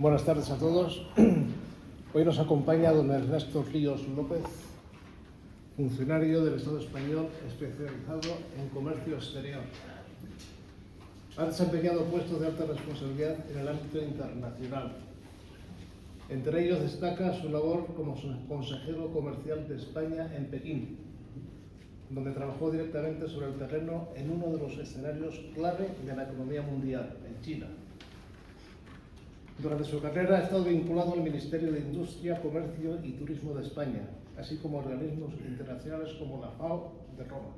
Buenas tardes a todos. Hoy nos acompaña don Ernesto Ríos López, funcionario del Estado español especializado en comercio exterior. Ha desempeñado puestos de alta responsabilidad en el ámbito internacional. Entre ellos destaca su labor como consejero comercial de España en Pekín, donde trabajó directamente sobre el terreno en uno de los escenarios clave de la economía mundial, en China. Durante su carrera ha estado vinculado al Ministerio de Industria, Comercio y Turismo de España, así como organismos internacionales como la FAO de Roma.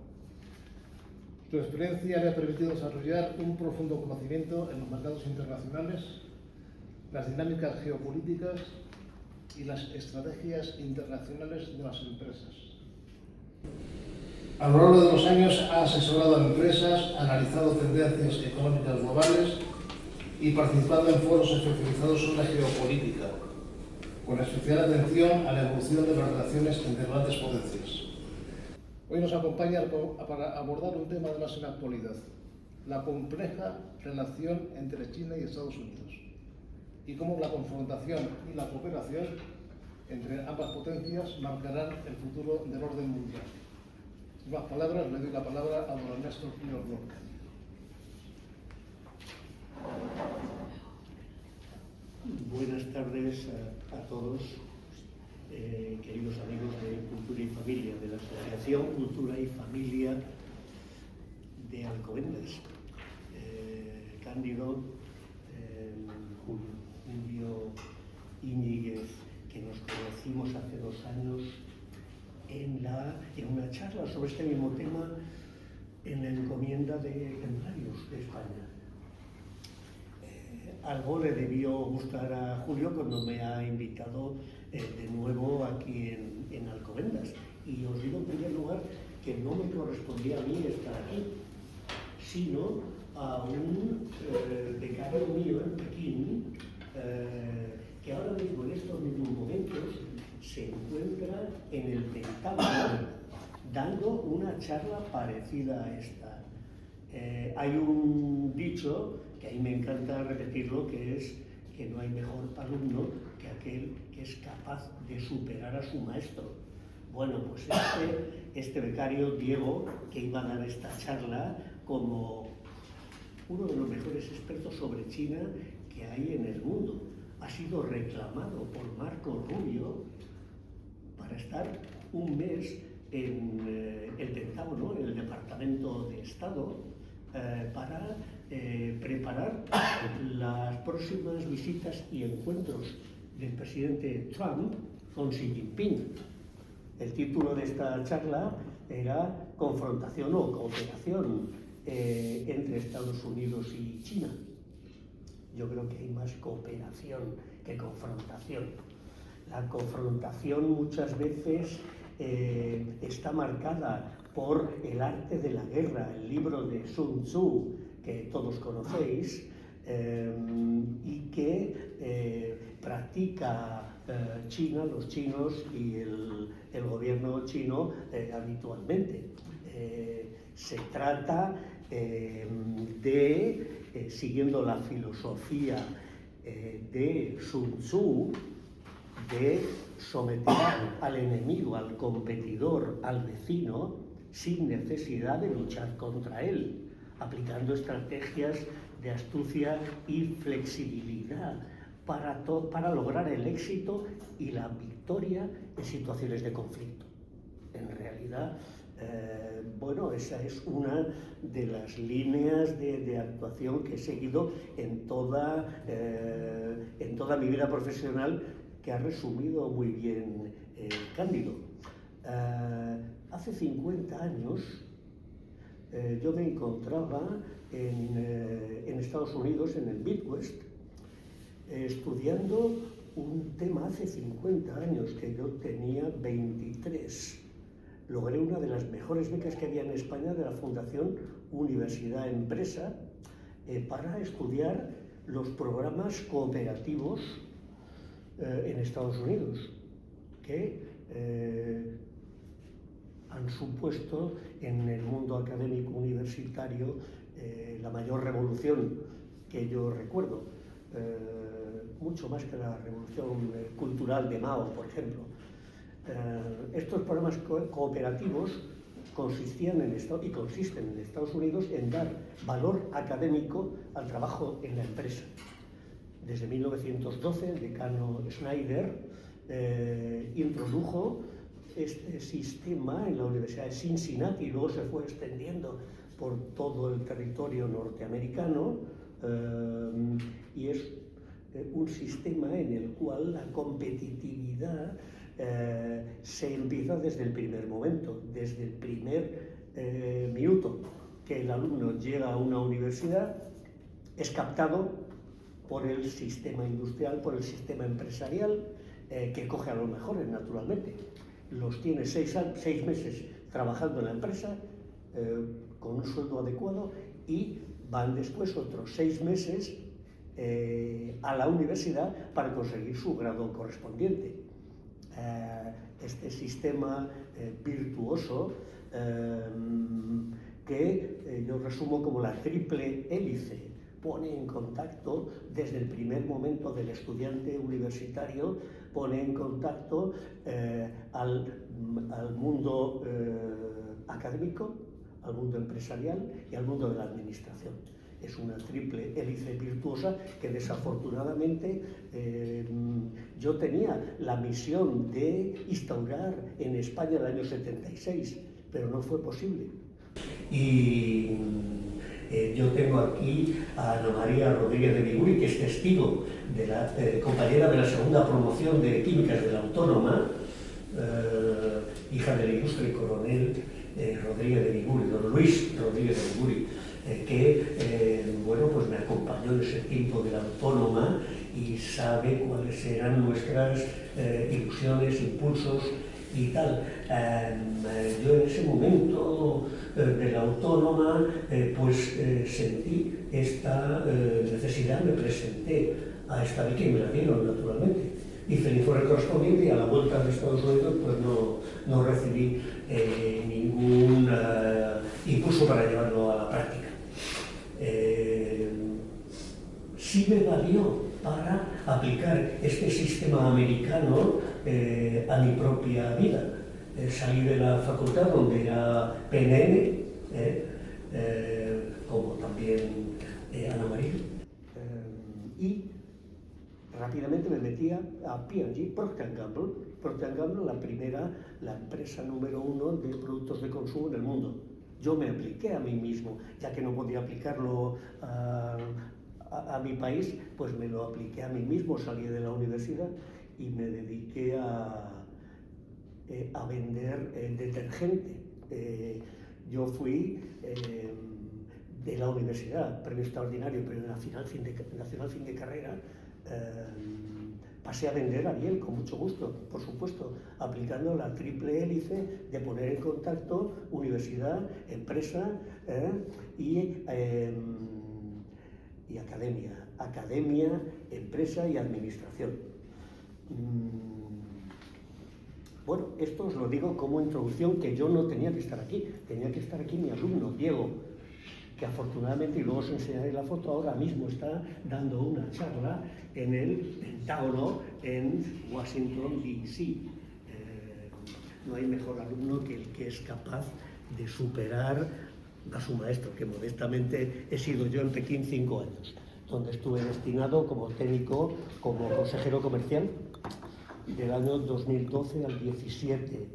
Su experiencia le ha permitido desarrollar un profundo conocimiento en los mercados internacionales, las dinámicas geopolíticas y las estrategias internacionales de las empresas. A lo largo de los años ha asesorado a empresas, analizado tendencias económicas globales y participado en foros especializados sobre geopolítica, con especial atención a la evolución de las relaciones entre grandes potencias. Hoy nos acompaña para abordar un tema de máxima actualidad: la compleja relación entre China y Estados Unidos, y cómo la confrontación y la cooperación entre ambas potencias marcarán el futuro del orden mundial. Sin más palabras, le doy la palabra a don Ernesto Ríos López. Buenas tardes a todos, queridos amigos de Cultura y Familia, de la Asociación Cultura y Familia de Alcobendas. Cándido, Julio Íñiguez, que nos conocimos hace 2 años en una charla sobre este mismo tema en la encomienda de ejemplarios de España. Algo le debió gustar a Julio cuando me ha invitado de nuevo aquí en Alcobendas. Y os digo en primer lugar que no me correspondía a mí estar aquí, sino a un becario mío en Pekín, que ahora mismo en estos mismos momentos se encuentra en el Pentágono dando una charla parecida a esta. Hay un dicho que a mí me encanta repetirlo, que es que no hay mejor alumno que aquel que es capaz de superar a su maestro. Bueno, pues este becario, Diego, que iba a dar esta charla como uno de los mejores expertos sobre China que hay en el mundo, ha sido reclamado por Marco Rubio para estar un mes en el Pentágono, en el Departamento de Estado, para preparar las próximas visitas y encuentros del presidente Trump con Xi Jinping. El título de esta charla era Confrontación o cooperación entre Estados Unidos y China. Yo creo que hay más cooperación que confrontación. La confrontación muchas veces está marcada por el arte de la guerra, el libro de Sun Tzu, que todos conocéis, y que practica China, los chinos y el gobierno chino habitualmente. Se trata de, siguiendo la filosofía de Sun Tzu, de someter al enemigo, al competidor, al vecino, sin necesidad de luchar contra él, aplicando estrategias de astucia y flexibilidad para lograr el éxito y la victoria en situaciones de conflicto. En realidad, bueno, esa es una de las líneas de actuación que he seguido en toda mi vida profesional, que ha resumido muy bien Cándido. Hace 50 años yo me encontraba en Estados Unidos, en el Midwest, estudiando un tema hace 50 años, que yo tenía 23. Logré una de las mejores becas que había en España de la Fundación Universidad Empresa para estudiar los programas cooperativos en Estados Unidos, que han supuesto en el mundo académico universitario la mayor revolución que yo recuerdo. mucho más que la revolución cultural de Mao, por ejemplo. Estos programas cooperativos consisten en Estados Unidos en dar valor académico al trabajo en la empresa. Desde 1912, el decano Schneider introdujo este sistema en la Universidad de Cincinnati y luego se fue extendiendo por todo el territorio norteamericano, y es un sistema en el cual la competitividad se empieza desde el primer momento, desde el primer minuto que el alumno llega a una universidad, es captado por el sistema industrial, por el sistema empresarial, que coge a los mejores, naturalmente. Los tiene 6 meses trabajando en la empresa con un sueldo adecuado y van después otros 6 meses a la universidad para conseguir su grado correspondiente. Este sistema virtuoso que yo resumo como la triple hélice, pone en contacto desde el primer momento del estudiante universitario, pone en contacto al mundo académico, al mundo empresarial y al mundo de la administración. Es una triple hélice virtuosa que desafortunadamente yo tenía la misión de instaurar en España en el año 76, pero no fue posible. Y yo tengo aquí a Ana María Rodríguez de Viguri, que es testigo de la compañera de la segunda promoción de Químicas de la Autónoma, hija del ilustre coronel Rodríguez de Viguri, don Luis Rodríguez de Viguri, que bueno, pues me acompañó en ese tiempo de la Autónoma y sabe cuáles eran nuestras ilusiones, impulsos y tal. Yo en ese momento de la Autónoma pues sentí esta necesidad, me presenté a esta beca y me la dieron, naturalmente. Hice el informe correspondiente y a la vuelta de Estados Unidos pues no recibí ningún impulso para llevarlo a la práctica. Sí me valió para aplicar este sistema americano a mi propia vida. Salí de la facultad donde era PNN, como también Ana María, y rápidamente me metía a P&G, Procter & Gamble. Procter & Gamble, la empresa número 1 de productos de consumo en el mundo. Yo me apliqué a mí mismo, ya que no podía aplicarlo a mi país, pues me lo apliqué a mí mismo, salí de la universidad y me dediqué a vender detergente. Yo fui de la universidad, premio extraordinario, pero nacional fin de carrera, pasé a vender Ariel con mucho gusto, por supuesto, aplicando la triple hélice de poner en contacto universidad, empresa y academia, empresa y administración. Bueno, esto os lo digo como introducción, que yo no tenía que estar aquí, tenía que estar aquí mi alumno, Diego, que afortunadamente, y luego os enseñaré la foto, ahora mismo está dando una charla en el Pentágono en Washington, D.C. No hay mejor alumno que el que es capaz de superar a su maestro, que modestamente he sido yo en Pekín 5 años, donde estuve destinado como técnico, como consejero comercial, del año 2012 al 17,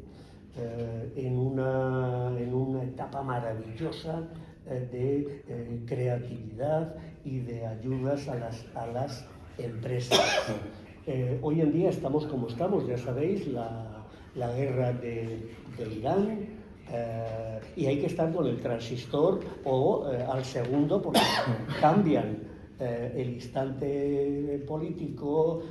en una etapa maravillosa de creatividad y de ayudas a las empresas. Hoy en día estamos como estamos, ya sabéis, la guerra de Irán, y hay que estar con el transistor o al segundo, porque cambian el instante político,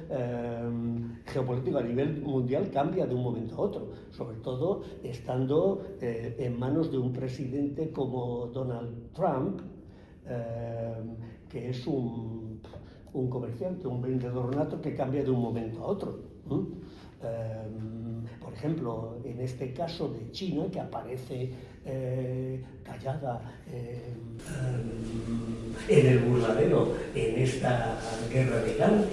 geopolítico a nivel mundial cambia de un momento a otro, sobre todo estando en manos de un presidente como Donald Trump, que es un comerciante, un vendedor nato que cambia de un momento a otro. Por ejemplo, en este caso de China, que aparece callada en el burladero en esta guerra de Irán,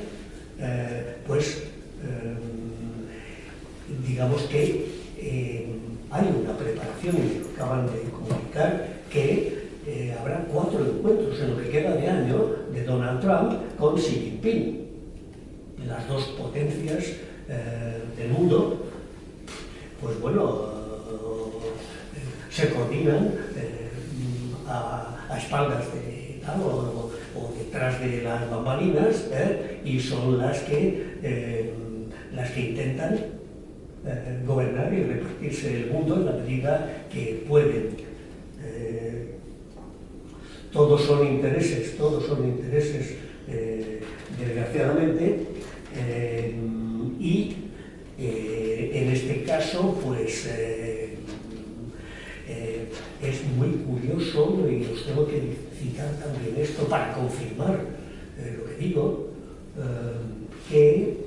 digamos que hay una preparación, y me acaban de comunicar que habrá 4 encuentros en lo que queda de año de Donald Trump con Xi Jinping, las 2 potencias del mundo. Pues bueno, se coordinan a espaldas de tal, o detrás de las bambalinas, y son las que intentan gobernar y repartirse el mundo en la medida que pueden. Todos son intereses, desgraciadamente, y en este caso, pues es muy curioso, y os tengo que citar también esto para confirmar lo que digo, que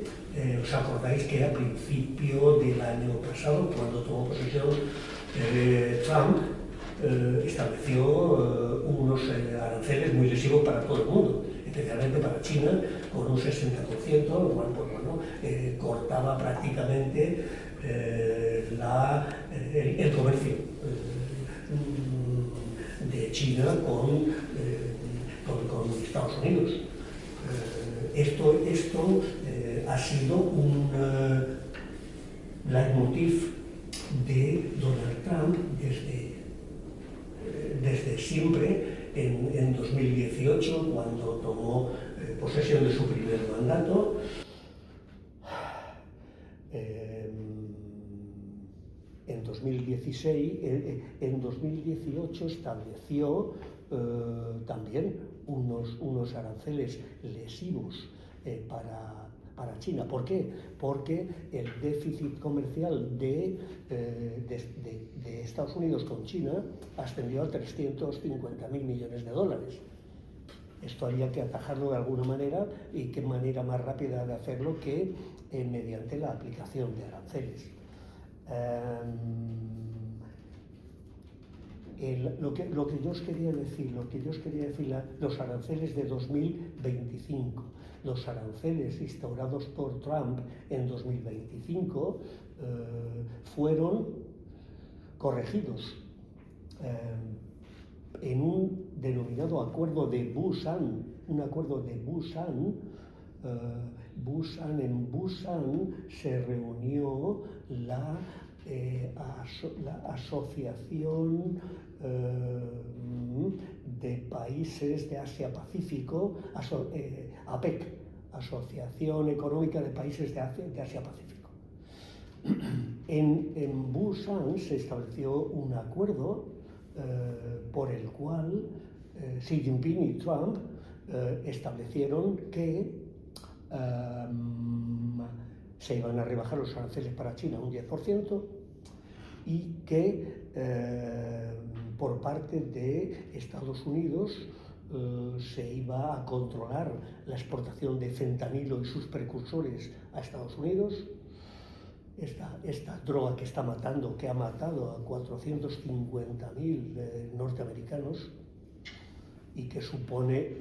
os acordáis que a principio del año pasado, cuando tomó posesión Trump, estableció unos aranceles muy lesivos para todo el mundo, especialmente para China, con un 60%, lo cual, pues bueno, cortaba prácticamente el comercio de China con Estados Unidos. Esto ha sido un leitmotiv de Donald Trump desde siempre. En 2018, cuando tomó posesión de su primer mandato, en 2018 estableció también unos aranceles lesivos para China. ¿Por qué? Porque el déficit comercial de Estados Unidos con China ascendió a 350.000 millones de dólares. Esto había que atajarlo de alguna manera, y qué manera más rápida de hacerlo que mediante la aplicación de aranceles. Lo que yo os quería decir, los aranceles de 2025, los aranceles instaurados por Trump en 2025 fueron corregidos en un denominado acuerdo de Busan, En Busan se reunió la Asociación de Países de Asia-Pacífico, APEC, Asociación Económica de Países de Asia-Pacífico. En Busan se estableció un acuerdo por el cual Xi Jinping y Trump establecieron que se iban a rebajar los aranceles para China un 10%, y que por parte de Estados Unidos se iba a controlar la exportación de fentanilo y sus precursores a Estados Unidos. Esta droga que ha matado a 450.000 norteamericanos, y que supone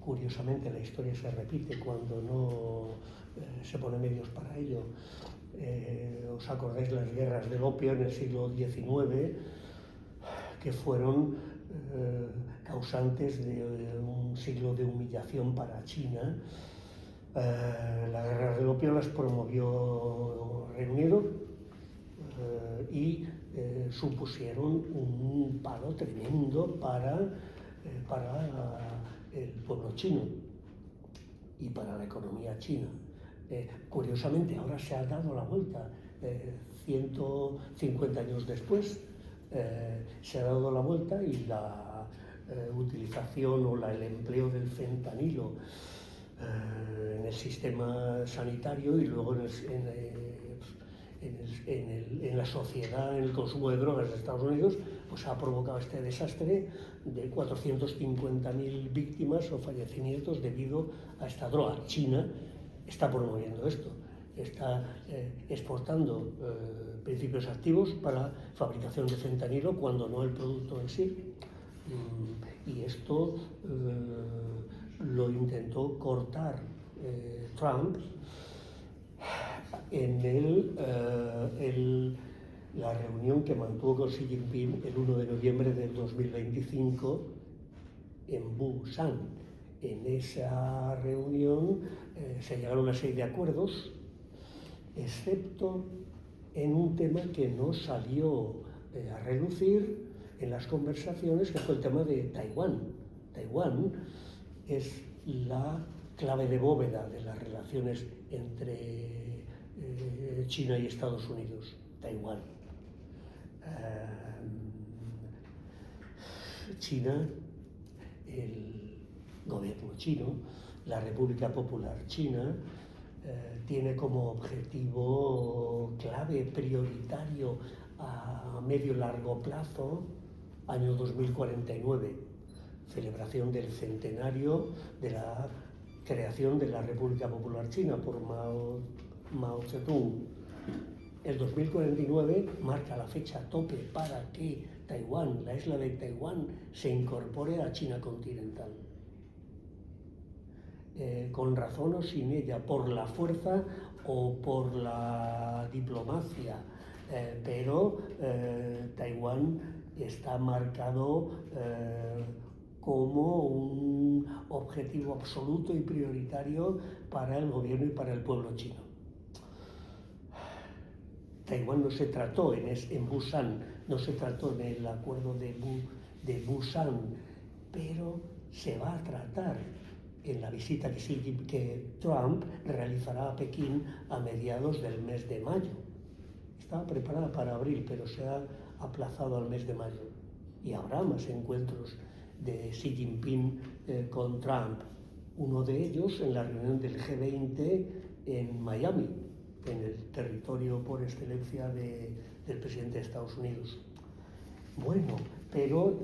curiosamente, la historia se repite cuando no se ponen medios para ello. ¿Os acordáis las guerras del opio en el siglo XIX, que fueron causantes de un siglo de humillación para China? Las guerras del opio las promovió Reino Unido y supusieron un palo tremendo para el pueblo chino y para la economía china. Curiosamente, ahora se ha dado la vuelta, 150 años después, se ha dado la vuelta, y la utilización o el empleo del fentanilo en el sistema sanitario, y luego en la sociedad, en el consumo de drogas de Estados Unidos, pues ha provocado este desastre de 450.000 víctimas o fallecimientos debido a esta droga. China está promoviendo esto, está exportando principios activos para fabricación de fentanilo cuando no el producto en sí. Y esto lo intentó cortar Trump en la reunión que mantuvo con Xi Jinping el 1 de noviembre del 2025 en Busan. En esa reunión se llegaron a una serie de acuerdos, excepto en un tema que no salió a relucir en las conversaciones, que fue el tema de Taiwán. Taiwán es la clave de bóveda de las relaciones entre China y Estados Unidos. Taiwán. China, el gobierno chino, la República Popular China, tiene como objetivo clave, prioritario a medio largo plazo, año 2049, celebración del centenario de la creación de la República Popular China por Mao Zedong. El 2049 marca la fecha tope para que Taiwán, la isla de Taiwán, se incorpore a China continental. Con razón o sin ella, por la fuerza o por la diplomacia, pero Taiwán está marcado como un objetivo absoluto y prioritario para el gobierno y para el pueblo chino. Taiwán no se trató en Busan, no se trató en el acuerdo de Busan, pero se va a tratar en la visita que Trump realizará a Pekín a mediados del mes de mayo. Estaba preparada para abril, pero se ha aplazado al mes de mayo. Y habrá más encuentros de Xi Jinping con Trump. Uno de ellos en la reunión del G20 en Miami, en el territorio por excelencia del presidente de Estados Unidos. Bueno, pero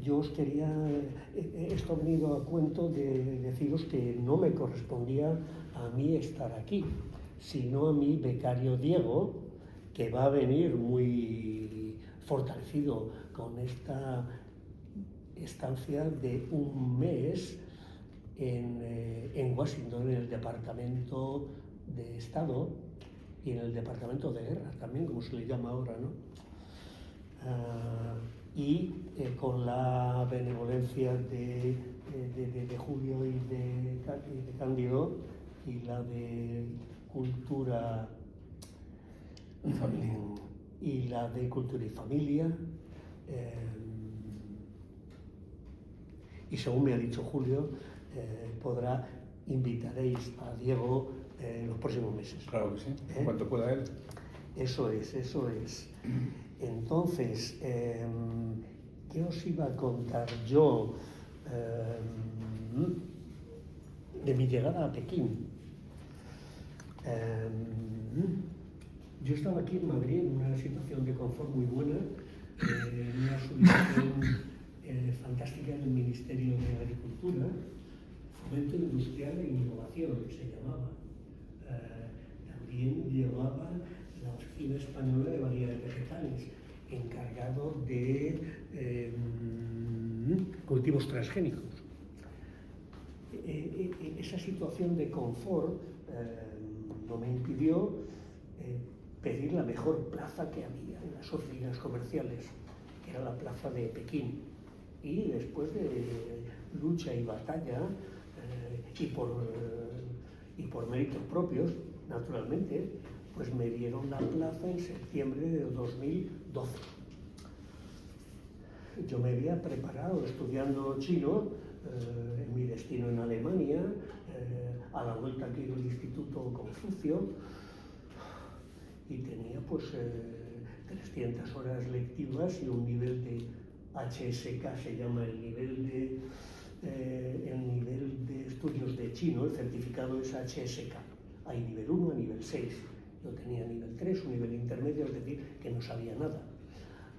yo os quería, esto ha venido a cuento de deciros que no me correspondía a mí estar aquí, sino a mi becario Diego, que va a venir muy fortalecido con esta estancia de un mes en Washington, en el Departamento de Estado y en el Departamento de Guerra, también, como se le llama ahora, ¿no? Y con la benevolencia de Julio y de Cándido y la de Cultura y Familia, y la de Cultura y Familia, y según me ha dicho Julio, invitaréis a Diego en los próximos meses. Claro que sí, en cuanto pueda él. Eso es. Entonces, ¿qué os iba a contar yo de mi llegada a Pekín? Yo estaba aquí en Madrid en una situación de confort muy buena, en una subición fantástica en el Ministerio de Agricultura, Fomento Industrial e Innovación se llamaba. También llevaba la Oficina Española de Variedades Vegetales, encargado de cultivos transgénicos. Esa situación de confort no me impidió pedir la mejor plaza que había en las oficinas comerciales, que era la plaza de Pekín. Y después de lucha y batalla, y por méritos propios, naturalmente, pues me dieron la plaza en septiembre de 2012. Yo me había preparado estudiando chino, en mi destino en Alemania, a la vuelta aquí del Instituto Confucio, y tenía pues 300 horas lectivas y un nivel de HSK, se llama el nivel de estudios de chino, el certificado es HSK. Hay nivel 1 a nivel 6. Yo tenía nivel 3, un nivel intermedio, es decir, que no sabía nada.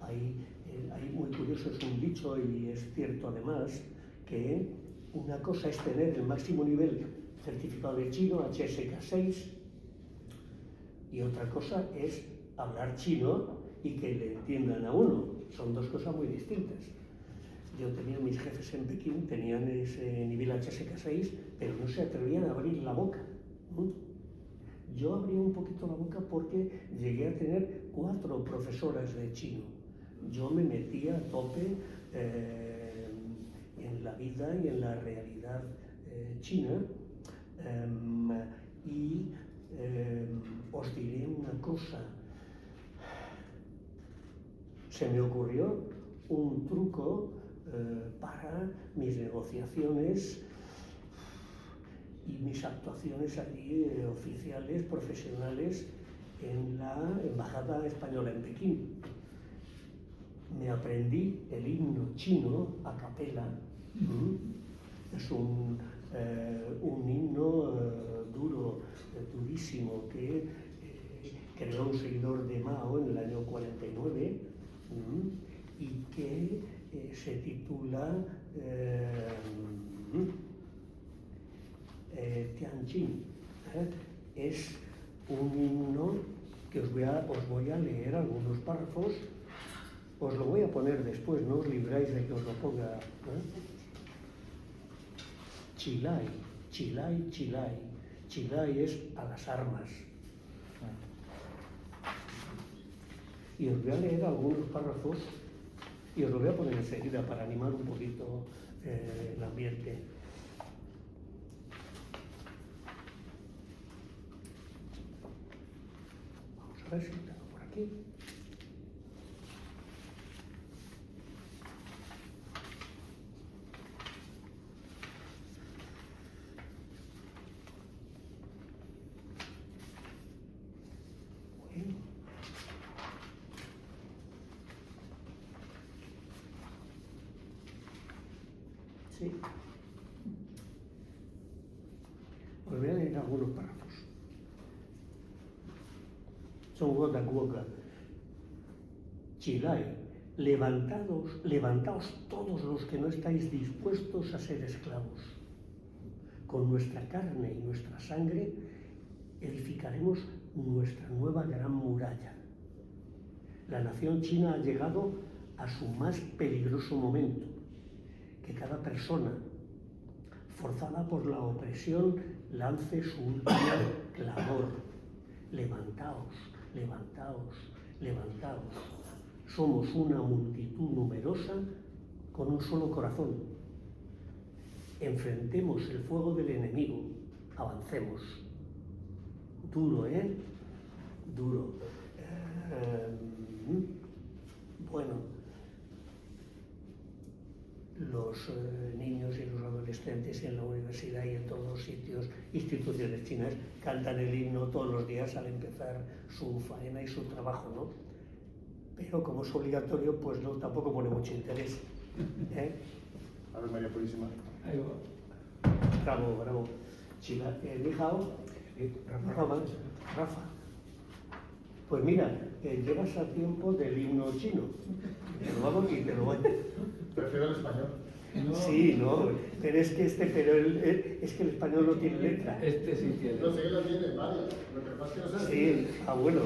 Hay muy curioso, es un dicho y es cierto además, que una cosa es tener el máximo nivel certificado de chino, HSK6, y otra cosa es hablar chino y que le entiendan a uno. Son dos cosas muy distintas. Yo tenía mis jefes en Pekín, tenían ese nivel HSK6, pero no se atrevían a abrir la boca. Yo abría un poquito la boca porque llegué a tener 4 profesoras de chino. Yo me metía a tope en la vida y en la realidad china, y os diré una cosa. Se me ocurrió un truco para mis negociaciones y mis actuaciones allí oficiales, profesionales, en la Embajada Española en Pekín. Me aprendí el himno chino a capela. Es un himno duro, durísimo, que creó un seguidor de Mao en el año 49 y que se titula Tianjin. Es un himno que os voy a leer algunos párrafos. Os lo voy a poner después, no os libráis de que os lo ponga. Chilai, Chilai, Chilai. Chilai es a las armas. Y os voy a leer algunos párrafos y os lo voy a poner enseguida para animar un poquito el ambiente. Vamos a ver si tengo por aquí. Sí. Os voy a leer algunos párrafos. Son gota a gota. Chilai, levantaos todos los que no estáis dispuestos a ser esclavos. Con nuestra carne y nuestra sangre edificaremos nuestra nueva gran muralla. La nación china ha llegado a su más peligroso momento. Que cada persona, forzada por la opresión, lance su último clamor. Levantaos, levantaos, levantaos. Somos una multitud numerosa con un solo corazón. Enfrentemos el fuego del enemigo. Avancemos. Duro, ¿eh? Duro. Bueno. Los niños y los adolescentes en la universidad y en todos los sitios, instituciones chinas, cantan el himno todos los días al empezar su faena y su trabajo, ¿no? Pero como es obligatorio, pues no, tampoco pone mucho interés. A ver, María Purísima. Ahí va. Bravo, bravo. Chila, ni hao, Rafa. Pues mira, llegas a tiempo del himno chino. Te lo vamos y te lo voy. Prefiero el español. No, Sí, no, pero es que es que el español no tiene letra. este sí tiene. No sé que lo tiene varias. Lo que pasa es que no sé. Sí, bueno.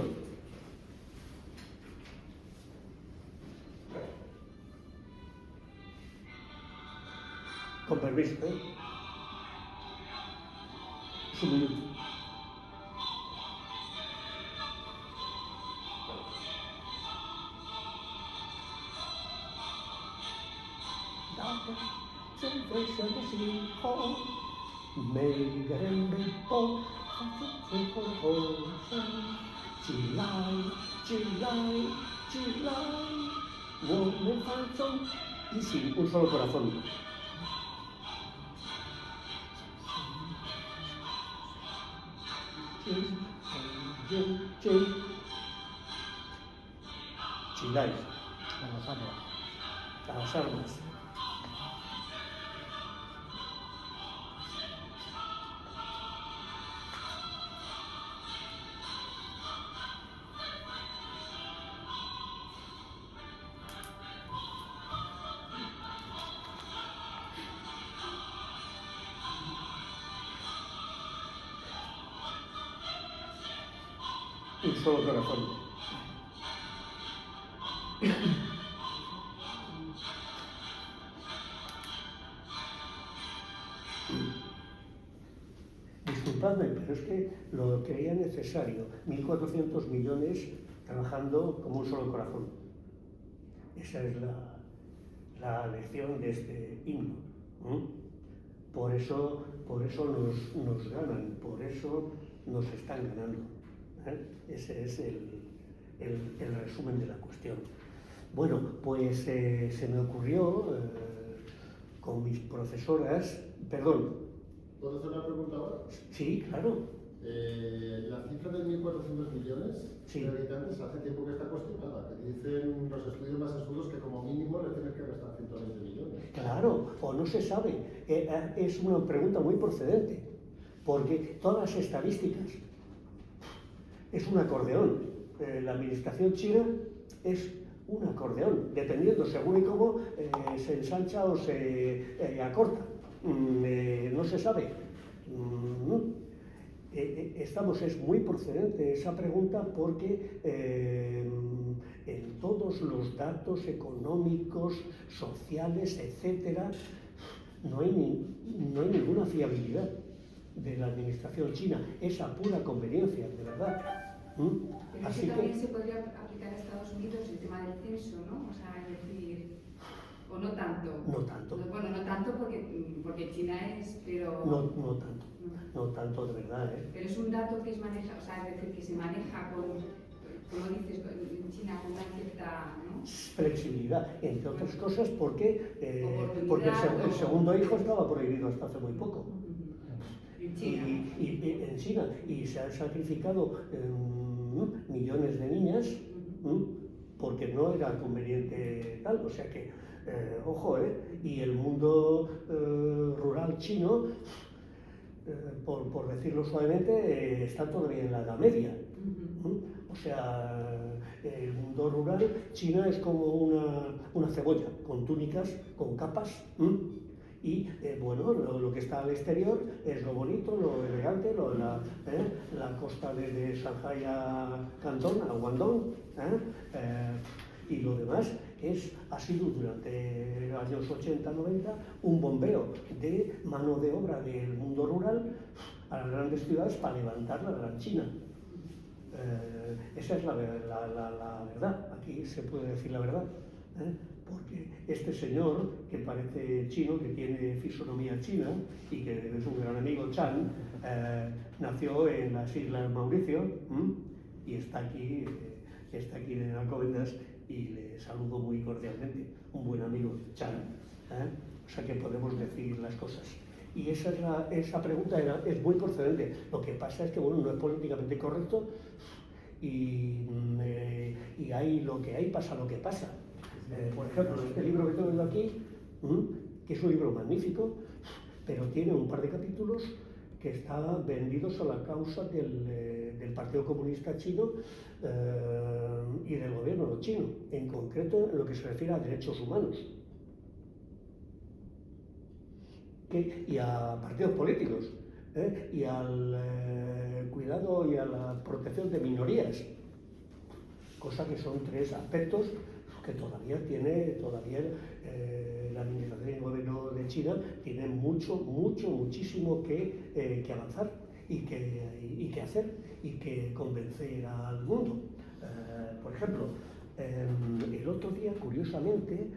Con permiso, ¿eh? Es un minuto. Y sí, un solo corazón. Chilai. A las armas. un solo corazón. Disculpadme, pero es que lo creía necesario. 1.400 millones trabajando como un solo corazón. Esa es la lección de este himno. Por eso nos ganan, por eso nos están ganando. Ese es el resumen de la cuestión. Bueno, pues se me ocurrió con mis profesoras, perdón. ¿Puedo hacer una pregunta ahora? Sí, claro. La cifra de 1.400 millones Sí. de habitantes hace tiempo que está cuestionada, que dicen los estudios más astutos que como mínimo le tienen que restar 120 millones. Claro, o no se sabe. Es una pregunta muy procedente, porque todas las estadísticas es un acordeón. La administración china es un acordeón, dependiendo según y cómo se ensancha o se acorta. No se sabe. Es muy procedente esa pregunta porque en todos los datos económicos, sociales, etcétera, no hay ninguna fiabilidad de la administración china. Es a pura conveniencia, de verdad. Pero Así eso también que, se podría aplicar a Estados Unidos el tema del censo, ¿no? O sea, es decir, o no tanto. No tanto. Bueno, no tanto porque China es, pero... no tanto. No tanto, de verdad, ¿eh? Pero es un dato que es maneja, o sea, es decir, que se maneja con, como dices, en China con una cierta, ¿no? Flexibilidad, entre otras cosas porque Oportunidad, el segundo hijo estaba prohibido hasta hace muy poco. En China. Y en China, y se han sacrificado millones de niñas porque no era conveniente tal, o sea que, ojo, y el mundo rural chino, por decirlo suavemente, está todavía en la Edad Media. O sea, el mundo rural, China es como una cebolla, con túnicas, con capas, y bueno, lo que está al exterior es lo bonito, lo elegante, la costa de Shanghái a Cantón, a Guangdong, y lo demás ha sido durante los años 80-90 un bombeo de mano de obra del mundo rural a las grandes ciudades para levantar la gran China. Esa es la verdad, aquí se puede decir la verdad, porque este señor, que parece chino, que tiene fisonomía china y que es un gran amigo Chan, nació en las Islas Mauricio y está aquí en Alcobendas y le saludo muy cordialmente, un buen amigo Chan, o sea que podemos decir las cosas. Y esa pregunta es muy procedente. Lo que pasa es que bueno, no es políticamente correcto y lo que hay pasa lo que pasa. Por ejemplo, este libro que tengo aquí, que es un libro magnífico, pero tiene un par de capítulos que están vendidos a la causa del Partido Comunista Chino y del gobierno chino, en concreto en lo que se refiere a derechos humanos. Y a partidos políticos, y al cuidado y a la protección de minorías, cosa que son tres aspectos que todavía la administración y el gobierno de China tiene muchísimo que avanzar y que hacer y que convencer al mundo. Por ejemplo, el otro día, curiosamente,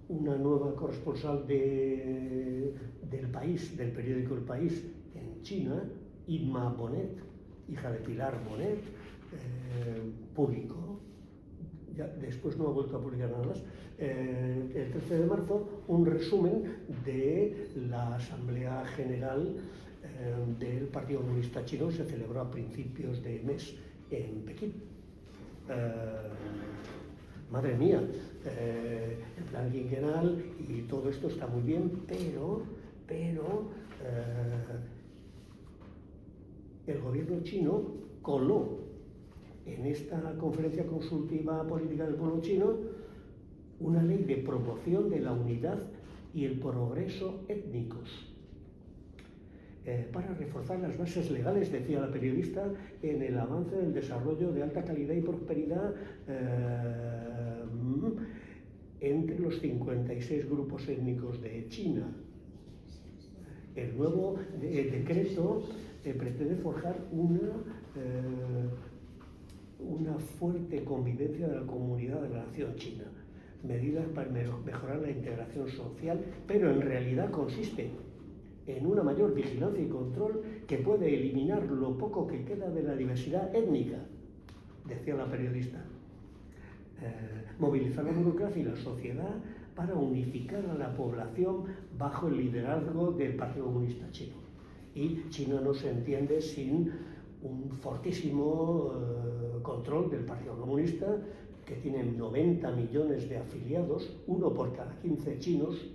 una nueva corresponsal del País, del periódico El País en China, Inma Bonet, hija de Pilar Bonet, publicó, ya después no ha vuelto a publicar nada más, el 13 de marzo, un resumen de la Asamblea General del Partido Comunista Chino que se celebró a principios de mes en Pekín. Madre mía, el plan quinquenal y todo esto está muy bien, pero el gobierno chino coló en esta conferencia consultiva política del pueblo chino una ley de promoción de la unidad y el progreso étnicos. para reforzar las bases legales, decía la periodista, en el avance del desarrollo de alta calidad y prosperidad entre los 56 grupos étnicos de China. El nuevo decreto pretende forjar una fuerte convivencia de la comunidad de la nación china, medidas para mejorar la integración social, pero en realidad consiste en una mayor vigilancia y control que puede eliminar lo poco que queda de la diversidad étnica, decía la periodista. Movilizar la burocracia y la sociedad para unificar a la población bajo el liderazgo del Partido Comunista Chino. Y China no se entiende sin un fortísimo control del Partido Comunista, que tiene 90 millones de afiliados, uno por cada 15 chinos,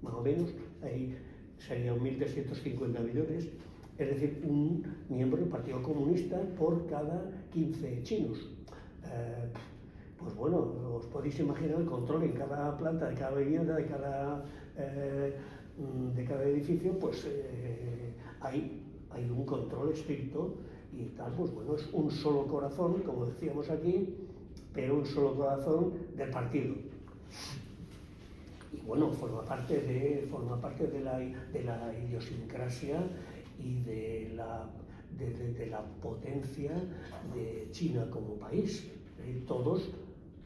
más o menos, ahí serían 1.350 millones, es decir, un miembro del Partido Comunista por cada 15 chinos. Pues bueno, os podéis imaginar el control en cada planta, de cada vivienda, de cada edificio, pues hay un control estricto y tal, pues bueno, es un solo corazón, como decíamos aquí, pero un solo corazón del partido. Y bueno, forma parte de la idiosincrasia y de la potencia de China como país. Todos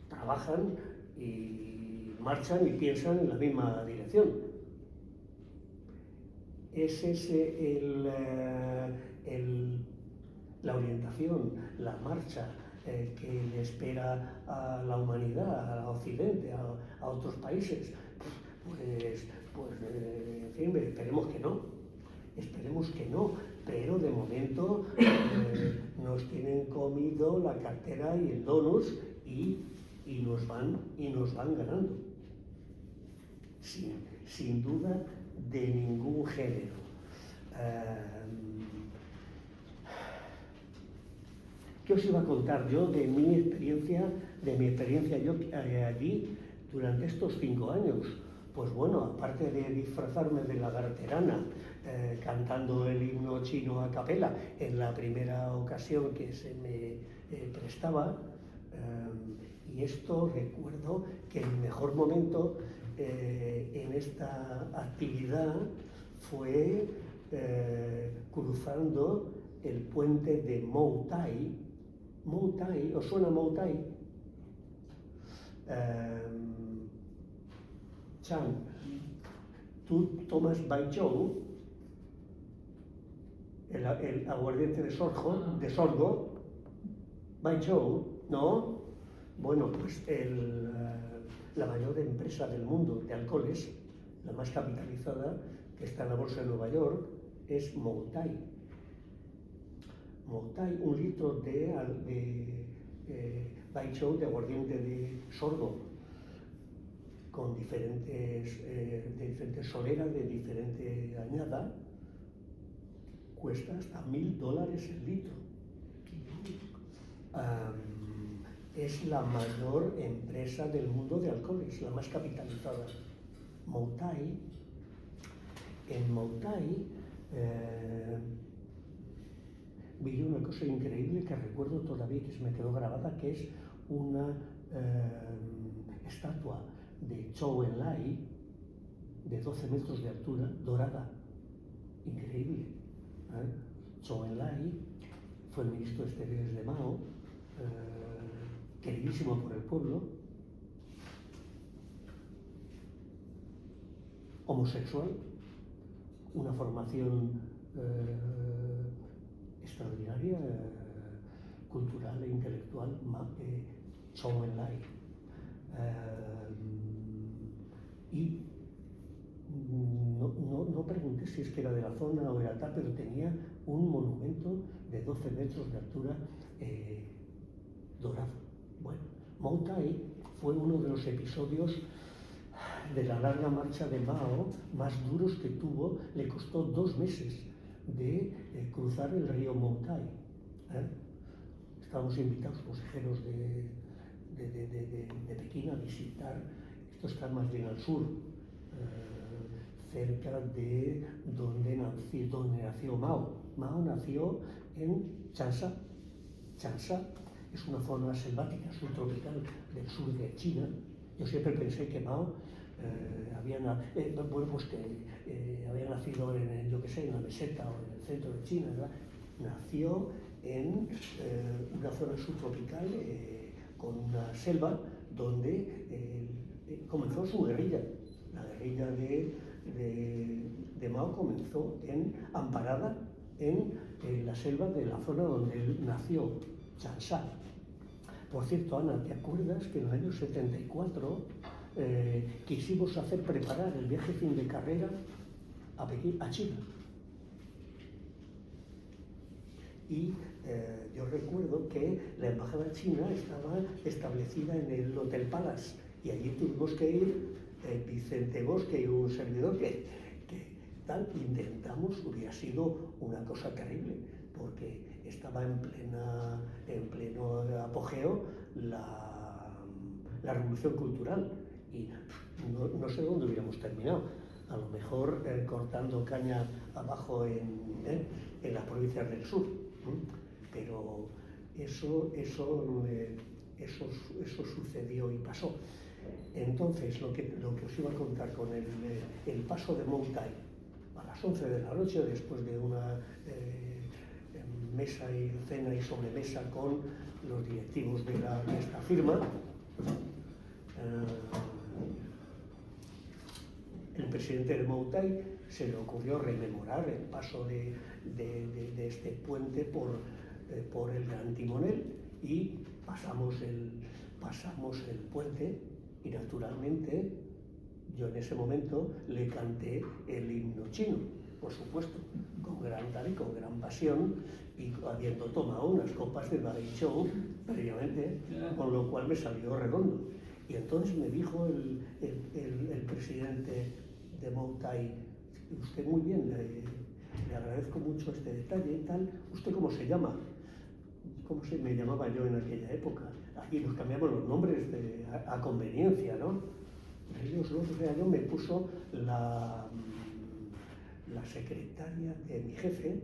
trabajan y marchan y piensan en la misma dirección. Es la orientación, la marcha que le espera a la humanidad, a Occidente, a otros países. Pues en fin, esperemos que no, pero de momento nos tienen comido la cartera y el donus y nos van ganando, sin duda de ningún género. ¿Qué os iba a contar yo de mi experiencia yo allí durante estos 5 años? Pues bueno, aparte de disfrazarme de lagarterana cantando el himno chino a capela en la primera ocasión que se me prestaba, y esto recuerdo que el mejor momento en esta actividad fue cruzando el puente de Mou Tai. Mou Tai, ¿os suena Mou Tai? Chan, tú tomas Baijiu, el aguardiente de sorgo, Baijiu, ¿no? Bueno, pues la mayor empresa del mundo de alcoholes, la más capitalizada, que está en la bolsa de Nueva York, es Mou Tai. Mou Tai, 1 litro de Baijiu, de aguardiente de sorgo, con de diferentes soleras, de diferente añada, cuesta hasta $1.000 el litro. Es la mayor empresa del mundo de alcoholes, la más capitalizada. Mou Tai. En Mou Tai vi una cosa increíble que recuerdo todavía, que se me quedó grabada, que es una estatua de Zhou Enlai de 12 metros de altura, dorada, increíble. Zhou Enlai fue el ministro de Exteriores de Mao, queridísimo por el pueblo, homosexual, una formación extraordinaria, cultural e intelectual, Zhou Enlai. Y no pregunté si es que era de la zona o era tal, pero tenía un monumento de 12 metros de altura dorado. Bueno, Mou Tai fue uno de los episodios de la larga marcha de Mao más duros que tuvo. Le costó 2 meses de cruzar el río Mou Tai. Estábamos invitados, consejeros de Pekín, a visitar, esto está más bien al sur, cerca de donde nació Mao. Mao nació en Changsha. Changsha es una zona selvática subtropical del sur de China. Yo siempre pensé que Mao había nacido en, yo qué sé, en la meseta o en el centro de China, ¿verdad? Nació en una zona subtropical con una selva donde comenzó su guerrilla. La guerrilla de Mao comenzó amparada en la selva de la zona donde él nació, Changsha. Por cierto, Ana, ¿te acuerdas que en el año 74 quisimos preparar el viaje fin de carrera a Pekín, a China? Y yo recuerdo que la embajada china estaba establecida en el Hotel Palace y allí tuvimos que ir Vicente Bosque y un servidor que tal, intentamos, hubiera sido una cosa terrible, porque estaba en pleno apogeo la revolución cultural y no sé dónde hubiéramos terminado. A lo mejor cortando caña abajo en las provincias del sur. Pero eso sucedió y pasó. Entonces, lo que os iba a contar con el paso de Moutai, a las 11 de la noche, después de una mesa y cena y sobremesa con los directivos de esta firma, el presidente de Moutai se le ocurrió rememorar el paso de este puente por el Gran Timonel y pasamos el puente y naturalmente yo en ese momento le canté el himno chino, por supuesto, con gran pasión y habiendo tomado unas copas de Baijiu previamente, con lo cual me salió redondo. Y entonces me dijo el presidente de Moutai: usted muy bien, le agradezco mucho este detalle y tal. ¿Usted cómo se llama? ¿Cómo me llamaba yo en aquella época? Aquí nos cambiamos los nombres a conveniencia, ¿no? Ríos López de Ayllón me puso la secretaria de mi jefe,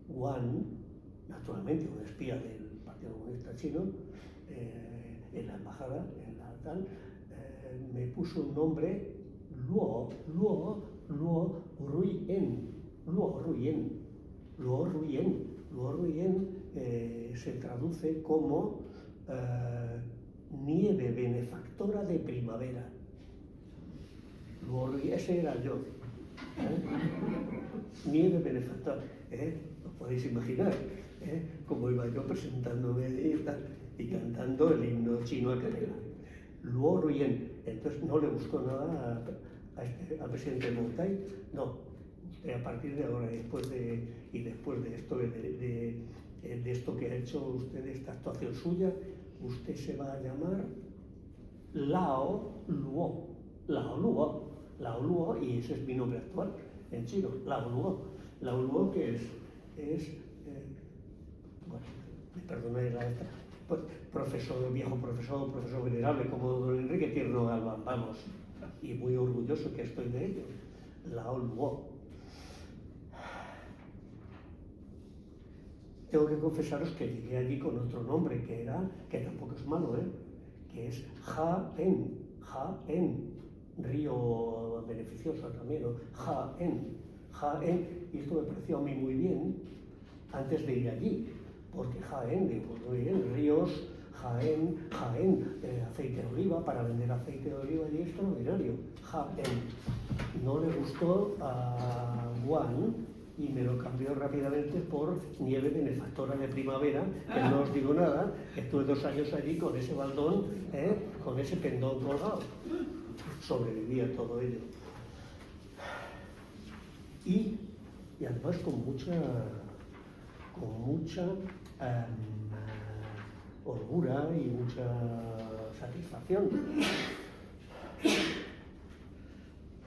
Wang, naturalmente un espía del Partido Comunista Chino, en la embajada, me puso un nombre, Luo Ruyen. Luo Ruyen se traduce como nieve benefactora de primavera. Ese era yo. Nieve benefactora. Os podéis imaginar cómo iba yo presentándome y cantando el himno chino a capela. Luo Ruyen. Entonces no le gustó nada al presidente de Moutai. No, a partir de ahora, después de esto que ha hecho usted, esta actuación suya, usted se va a llamar Lao Luo, y ese es mi nombre actual en chino, Lao Luo, que es bueno, me perdonéis viejo profesor venerable como don Enrique Tierno Galván, vamos, y muy orgulloso que estoy de ello, Lao Luo. Tengo que confesaros que llegué allí con otro nombre que tampoco es malo, que es Jaén, río beneficioso también, ¿no? Jaén, y esto me pareció a mí muy bien antes de ir allí, porque Jaén, digo, muy bien, ríos, Jaén, aceite de oliva, para vender aceite de oliva allí extraordinario, Jaén. No le gustó a Juan y me lo cambió rápidamente por nieve benefactora de primavera, que no os digo nada, estuve 2 años allí con ese baldón, con ese pendón colgado. Sobrevivía todo ello. Y además con mucha holgura y mucha satisfacción.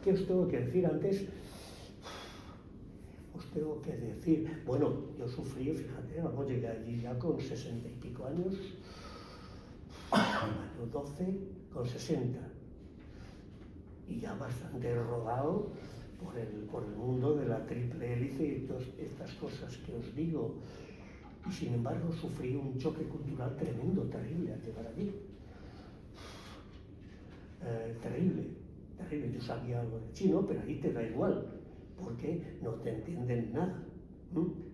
¿Qué os tengo que decir antes? Os tengo que decir, bueno, yo sufrí, fíjate, llegué allí ya con 60 y pico años, año 12, con 60, y ya bastante rodado, por el mundo de la triple hélice y todas estas cosas que os digo. Y sin embargo sufrí un choque cultural tremendo, terrible al llegar allí. Terrible. Yo sabía algo de chino, pero ahí te da igual, porque no te entienden nada.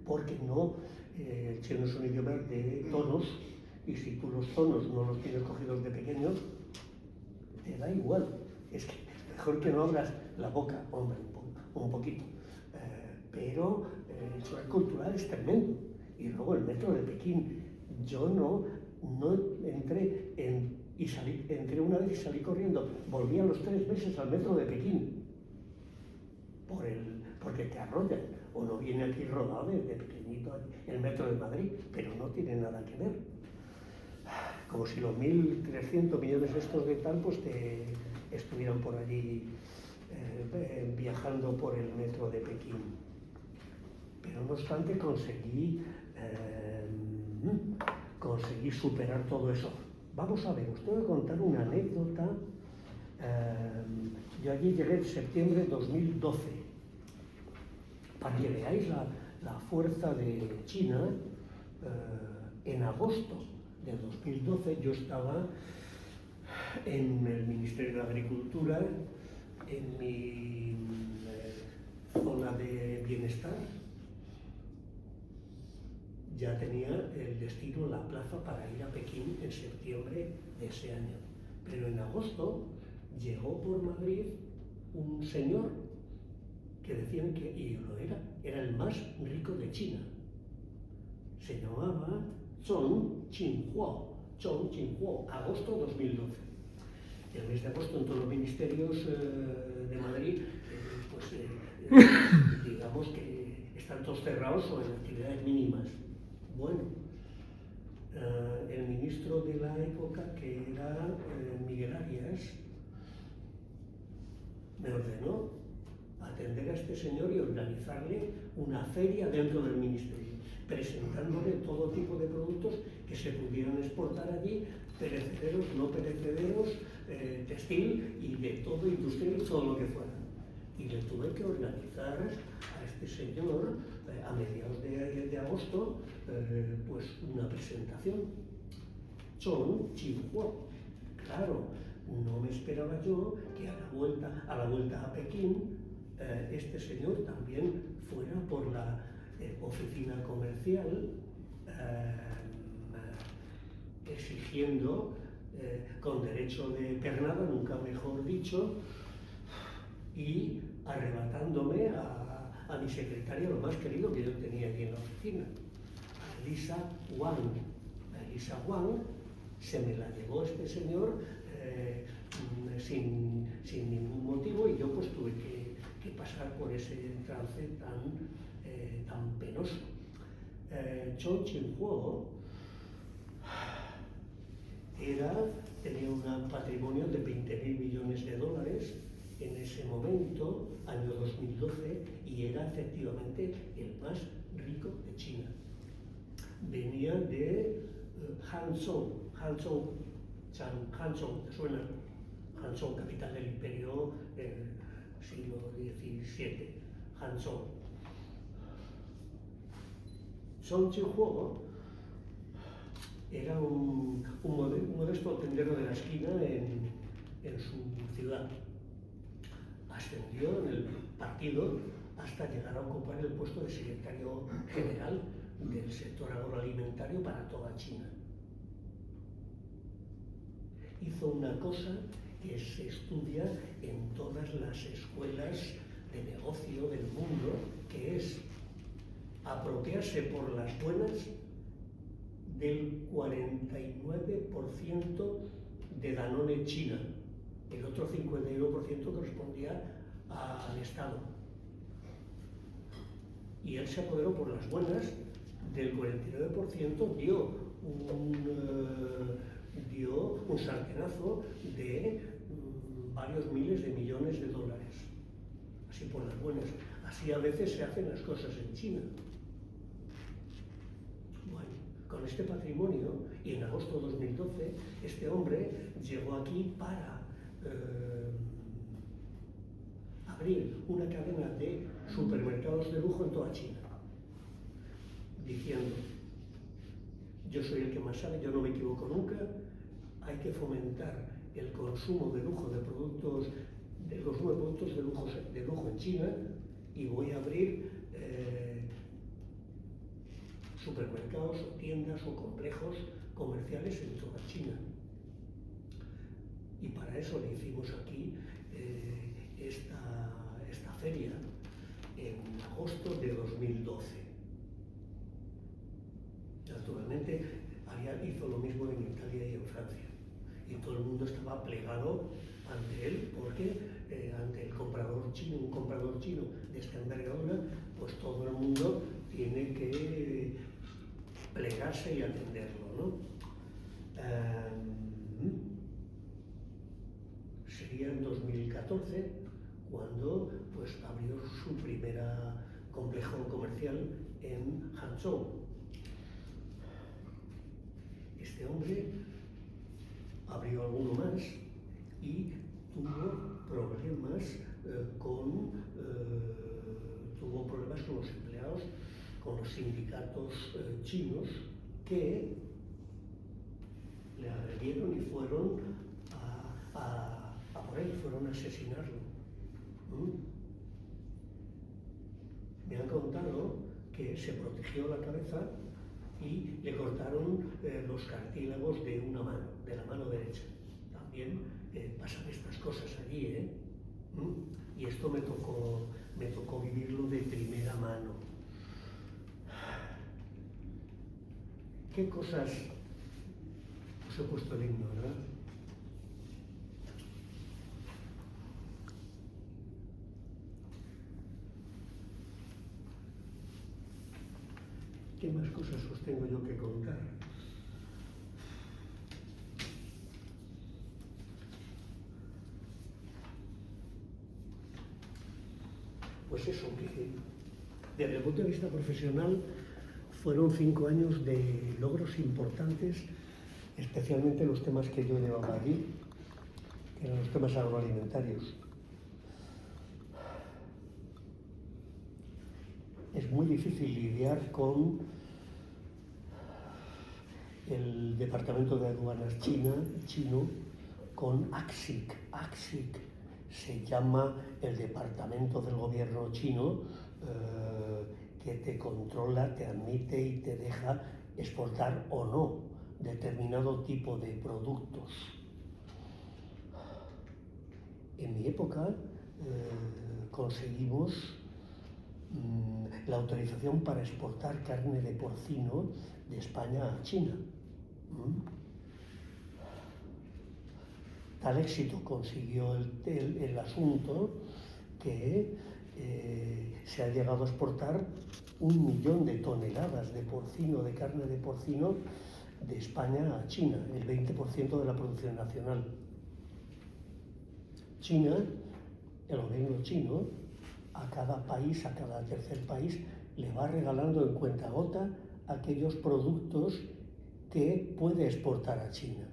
Porque no, el chino es un idioma de tonos, y si tú los tonos no los tienes cogidos de pequeños, te da igual. Es que mejor que no abras la boca, hombre, un poquito. Pero el choque cultural es tremendo. Y luego el metro de Pekín. Yo no entré entré una vez y salí corriendo. Volví a los 3 meses al metro de Pekín. Porque te arrollan. Uno viene aquí rodado desde pequeñito el metro de Madrid, pero no tiene nada que ver. Como si los 1.300 millones estos de tal, pues estuvieran por allí viajando por el metro de Pekín. Pero no obstante conseguí superar todo eso. Vamos a ver, os tengo que contar una anécdota. Yo allí llegué en septiembre de 2012. Para que veáis la fuerza de China, en agosto de 2012 yo estaba en el Ministerio de Agricultura, en mi zona de bienestar. Ya tenía el destino, la plaza para ir a Pekín en septiembre de ese año. Pero en agosto llegó por Madrid un señor que decían que, y lo era el más rico de China. Se llamaba Zhong Qinhuo, agosto 2012. El mes de agosto en todos los ministerios de Madrid, digamos que están todos cerrados o en actividades mínimas. Bueno, el ministro de la época, que era Miguel Arias, me ordenó atender a este señor y organizarle una feria dentro del ministerio, presentándole todo tipo de productos que se pudieran exportar allí, perecederos, no perecederos, textil y de todo, industrial y todo lo que fuera. Y le tuve que organizar a este señor a mediados de agosto pues una presentación. Zhong Qinhuo. Claro, no me esperaba yo que a la vuelta a Pekín este señor también fuera por la oficina comercial exigiendo, con derecho de pernada, nunca mejor dicho, y arrebatándome a mi secretaria, lo más querido que yo tenía allí en la oficina, a Lisa Wang. A Lisa Wang se me la llevó este señor sin ningún motivo, y yo pues tuve que pasar por ese trance tan penoso. Zhong Qinhuo tenía un patrimonio de 20.000 millones de dólares en ese momento, año 2012, y era efectivamente el más rico de China. Venía de Hanzhong, ¿te suena? Hanzhong, capital del imperio del siglo XVII, Hanzhong. Zhong Qinhuo era un modesto tendero de la esquina en su ciudad. Ascendió en el partido hasta llegar a ocupar el puesto de secretario general del sector agroalimentario para toda China. Hizo una cosa que se estudia en todas las escuelas de negocio del mundo, que es apropiarse por las buenas del 49% de Danone China. El otro 51% correspondía al Estado. Y él se apoderó por las buenas del 49%, dio un sartenazo de varios miles de millones de dólares. Así por las buenas. Así a veces se hacen las cosas en China. Bueno, con este patrimonio, y en agosto de 2012, este hombre llegó aquí para abrir una cadena de supermercados de lujo en toda China, diciendo: yo soy el que más sabe, yo no me equivoco nunca, hay que fomentar el consumo de lujo de productos, el consumo de productos de lujo en China, y voy a abrir supermercados o tiendas o complejos comerciales en toda China. Y para eso le hicimos aquí esta feria en agosto de 2012. Naturalmente, hizo lo mismo en Italia y en Francia. Y todo el mundo estaba plegado ante él, porque ante el comprador chino, un comprador chino de esta envergadura, pues todo el mundo tiene que plegarse y atenderlo, ¿no? Sería en 2014 cuando pues abrió su primera complejo comercial en Hangzhou. Este hombre abrió alguno más y tuvo problemas con los empleados, con los sindicatos chinos, que le agredieron y fueron a por él, fueron a asesinarlo. Me han contado que se protegió la cabeza y le cortaron los cartílagos de una mano, de la mano derecha. También pasan estas cosas allí, ¿eh? Y esto me tocó vivirlo de primera mano. ¿Qué cosas? Os he puesto el himno, ¿verdad? ¿Qué más cosas os tengo yo que contar? Pues eso, que desde el punto de vista profesional fueron 5 años de logros importantes, especialmente los temas que yo llevaba allí, que eran los temas agroalimentarios. Es muy difícil lidiar con el Departamento de Aduanas chino, con AXIC. AXIC se llama el departamento del gobierno chino que te controla, te admite y te deja exportar o no determinado tipo de productos. En mi época conseguimos la autorización para exportar carne de porcino de España a China. Tal éxito consiguió el asunto que se ha llegado a exportar 1 millón de toneladas de porcino, de carne de porcino, de España a China, el 20% de la producción nacional. China, el gobierno chino, a cada país, a cada tercer país, le va regalando en cuentagota aquellos productos que puede exportar a China.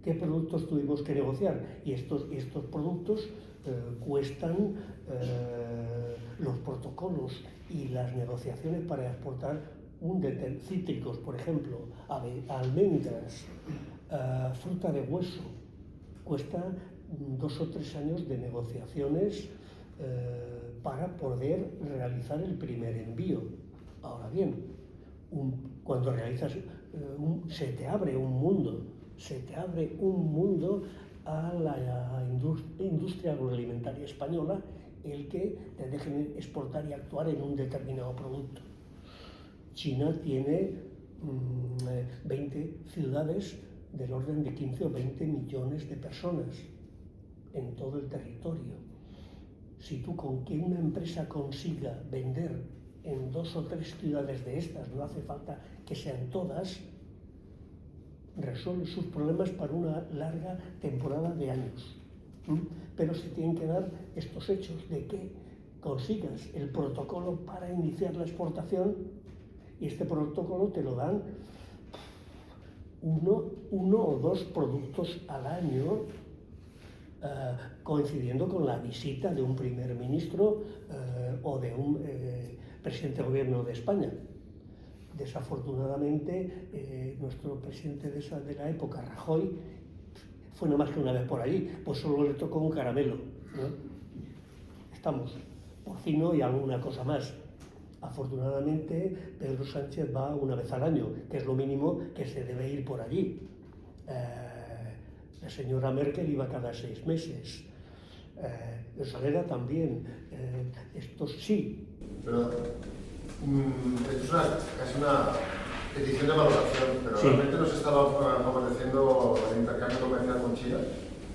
¿Qué productos tuvimos que negociar? Y estos productos cuestan los protocolos y las negociaciones para exportar cítricos, por ejemplo, almendras, fruta de hueso. Cuesta 2 o 3 años de negociaciones para poder realizar el primer envío. Ahora bien, cuando realizas, se te abre un mundo a la industria agroalimentaria española, el que te dejen exportar y actuar en un determinado producto. China tiene 20 ciudades del orden de 15 o 20 millones de personas en todo el territorio. Si tú con que una empresa consiga vender en 2 o 3 ciudades de estas, no hace falta que sean todas, resuelve sus problemas para una larga temporada de años. Pero se tienen que dar estos hechos de que consigas el protocolo para iniciar la exportación, y este protocolo te lo dan uno o 2 productos al año coincidiendo con la visita de un primer ministro o de un presidente de gobierno de España. Desafortunadamente, nuestro presidente de la época, Rajoy, fue no más que una vez por allí, pues solo le tocó un caramelo, ¿no? Estamos, porcino y alguna cosa más. Afortunadamente, Pedro Sánchez va una vez al año, que es lo mínimo que se debe ir por allí. La señora Merkel iba cada 6 meses. Solera también. Estos sí. Pero es casi una petición de valoración, pero sí. ¿realmente nos estaba favoreciendo el intercambio comercial con China?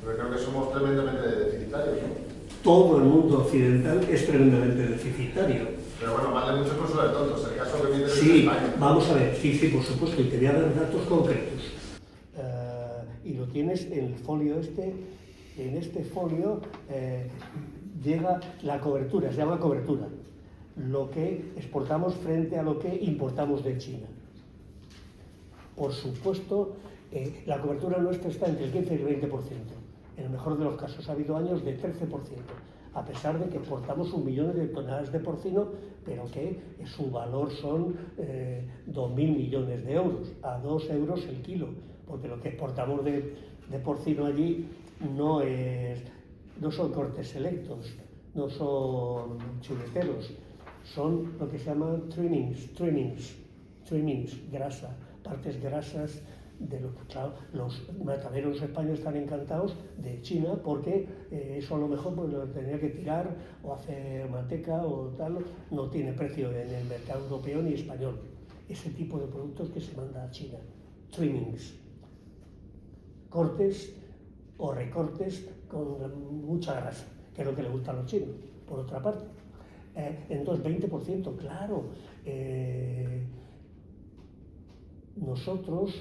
Porque creo que somos tremendamente deficitarios, ¿no? Todo el mundo occidental es tremendamente deficitario. Pero bueno, vale mucho consuelo de tontos. El caso que viene Sí, de España. vamos a ver, sí, por supuesto, y te voy a dar datos concretos. Y lo tienes en el folio este. En este folio llega la cobertura, se llama cobertura, lo que exportamos frente a lo que importamos de China. Por supuesto, la cobertura nuestra está entre el 15 y el 20%. En el mejor de los casos ha habido años de 13%, a pesar de que exportamos 1 millón de toneladas de porcino, pero que su valor son 2.000 millones de euros, a 2 euros el kilo, porque lo que exportamos de porcino allí no son cortes selectos, no son chuleteros, son lo que se llaman trimmings, grasa, partes grasas de lo que, claro, los mataderos españoles están encantados de China porque eso a lo mejor pues, lo tenía que tirar o hacer manteca o tal, no tiene precio en el mercado europeo ni español. Ese tipo de productos que se manda a China, trimmings, cortes o recortes con mucha grasa, que es lo que le gusta a los chinos, por otra parte. Entonces, 20%, claro. Nosotros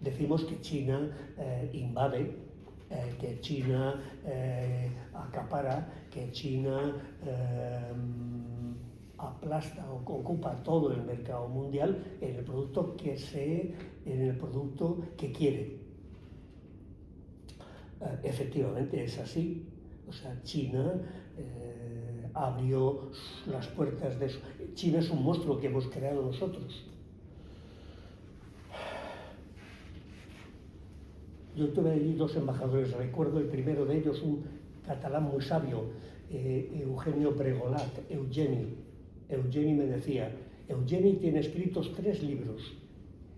decimos que China invade, que China acapara, que China aplasta o ocupa todo el mercado mundial en el producto que quiere. Efectivamente es así. O sea, China abrió las puertas de eso. China es un monstruo que hemos creado nosotros. Yo tuve allí 2 embajadores, recuerdo el primero de ellos, un catalán muy sabio, Eugenio Bregolat, Eugeni me decía, Eugeni tiene escritos 3 libros.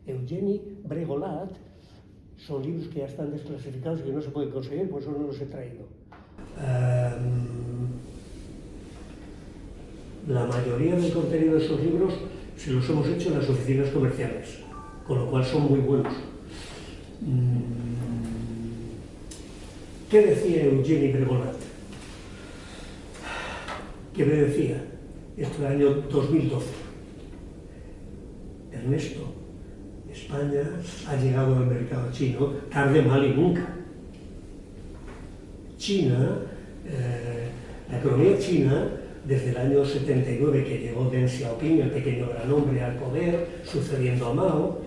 Eugeni Bregolat son libros que ya están desclasificados y que no se pueden conseguir, por eso no los he traído. La mayoría del contenido de esos libros se los hemos hecho en las oficinas comerciales, con lo cual son muy buenos. ¿Qué decía Eugeni Bregolat? ¿Qué me decía? Esto era el año 2012. Ernesto, España ha llegado al mercado chino tarde, mal y nunca. China, la economía china, desde el año 79 que llegó Deng Xiaoping, el pequeño gran hombre, al poder, sucediendo a Mao,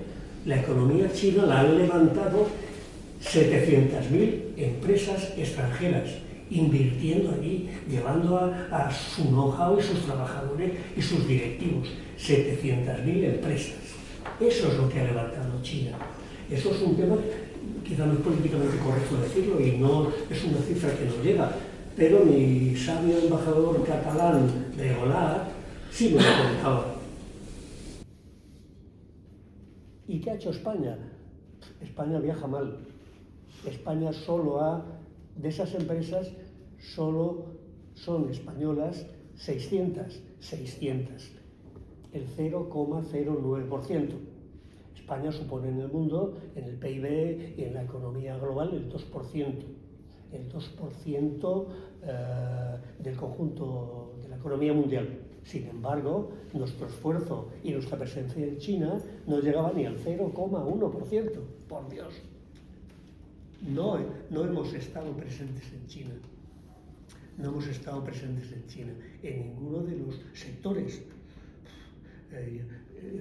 la economía china la han levantado 700.000 empresas extranjeras, invirtiendo allí, llevando a su know-how y sus trabajadores y sus directivos, 700.000 empresas. Eso es lo que ha levantado China. Eso es un tema, quizá no es políticamente correcto decirlo y no es una cifra que nos llega, pero mi sabio embajador catalán de Bregolat sí me lo contaba. ¿Y qué ha hecho España? España viaja mal. España de esas empresas, solo son españolas 600, el 0,09%. España supone en el mundo, en el PIB y en la economía global, el 2%. El 2% del conjunto de la economía mundial. Sin embargo, nuestro esfuerzo y nuestra presencia en China no llegaba ni al 0,1%. Por Dios. No hemos estado presentes en China. No hemos estado presentes en China, en ninguno de los sectores.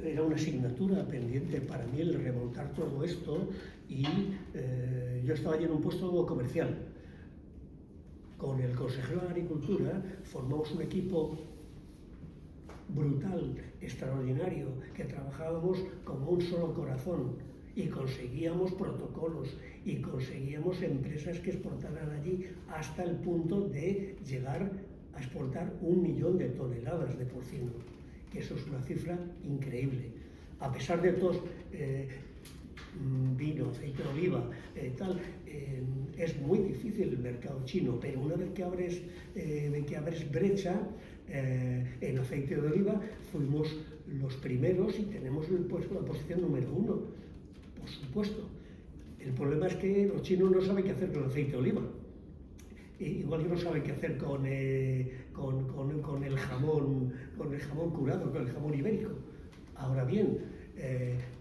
Era una asignatura pendiente para mí el remontar todo esto y yo estaba allí en un puesto comercial. con el consejero de Agricultura formamos un equipo brutal, extraordinario, que trabajábamos como un solo corazón y conseguíamos protocolos y conseguíamos empresas que exportaran allí hasta el punto de llegar a exportar 1 millón de toneladas de porcino, que eso es una cifra increíble. A pesar de todos, vino, aceite de oliva, es muy difícil el mercado chino, pero una vez que abres brecha en aceite de oliva, fuimos los primeros y tenemos pues, la posición número 1, por supuesto. El problema es que los chinos no saben qué hacer con el aceite de oliva. Igual que no saben qué hacer con el jamón curado, con el jamón ibérico. Ahora bien,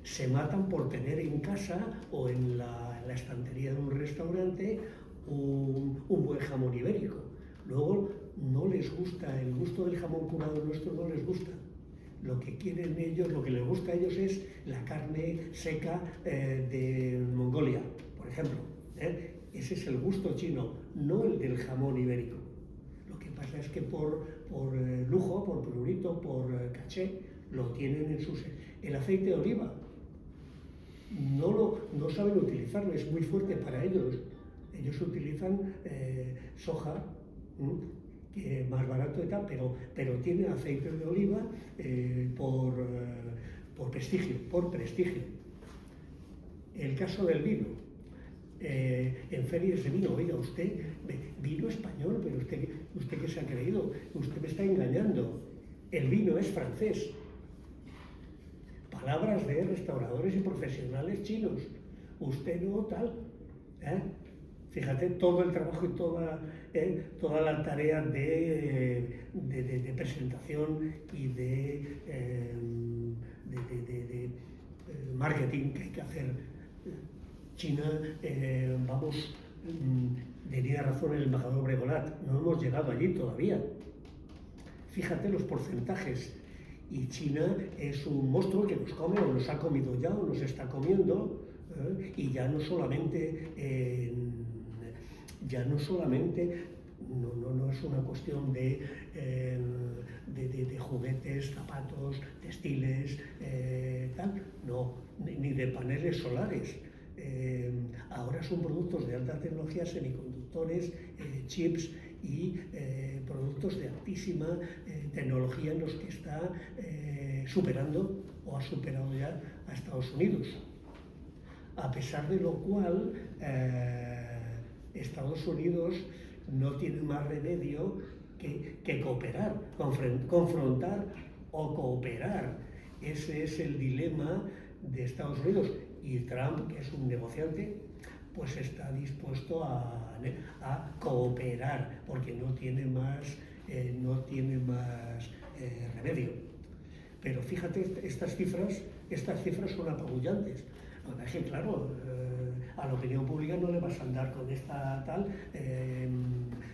se matan por tener en casa o en la estantería de un restaurante un buen jamón ibérico. Luego no les gusta, el gusto del jamón curado nuestro no les gusta. Lo que quieren ellos, lo que les gusta a ellos es la carne seca de Mongolia, por ejemplo. Ese es el gusto chino, no el del jamón ibérico. Lo que pasa es que por lujo, por prurito, por caché, lo tienen en sus... El aceite de oliva no saben utilizarlo, es muy fuerte para ellos. Ellos utilizan soja, que es más barato y tal, pero tiene aceite de oliva por prestigio. El caso del vino. En ferias de vino, oiga, usted, vino español, pero usted ¿qué se ha creído? Usted me está engañando. El vino es francés. Palabras de restauradores y profesionales chinos. Usted no tal. Fíjate todo el trabajo y toda la tarea de presentación y de marketing que hay que hacer. China, tenía razón el embajador Bregolat, no hemos llegado allí todavía. Fíjate los porcentajes. Y China es un monstruo que nos come, o nos ha comido ya, o nos está comiendo, y ya no solamente no es una cuestión de juguetes, zapatos, textiles, no, ni de paneles solares. Ahora son productos de alta tecnología, semiconductores, chips y productos de altísima tecnología en los que está superando o ha superado ya a Estados Unidos. A pesar de lo cual, Estados Unidos no tiene más remedio que cooperar, confrontar o cooperar. Ese es el dilema de Estados Unidos. Y Trump, que es un negociante, pues está dispuesto a cooperar, porque no tiene más remedio. Pero fíjate, estas cifras son apabullantes. La verdad es que, claro, a la opinión pública no le vas a andar con esta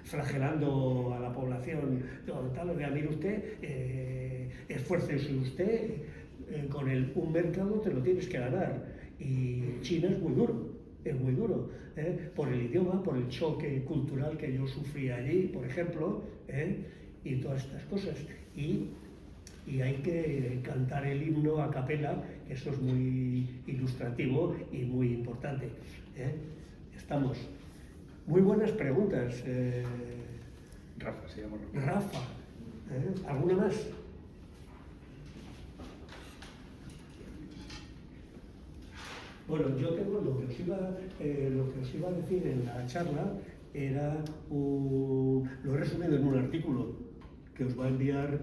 flagelando a la población, mire usted, esfuércese usted, con un mercado te lo tienes que ganar. Y China es muy duro, por el idioma, por el choque cultural que yo sufrí allí, por ejemplo, y todas estas cosas. Y hay que cantar el himno a capela, que eso es muy ilustrativo y muy importante. Estamos. Muy buenas preguntas. Rafa, se llama Rafa. ¿Alguna más? Bueno, yo tengo lo que os iba a decir en la charla era lo he resumido en un artículo que os va a enviar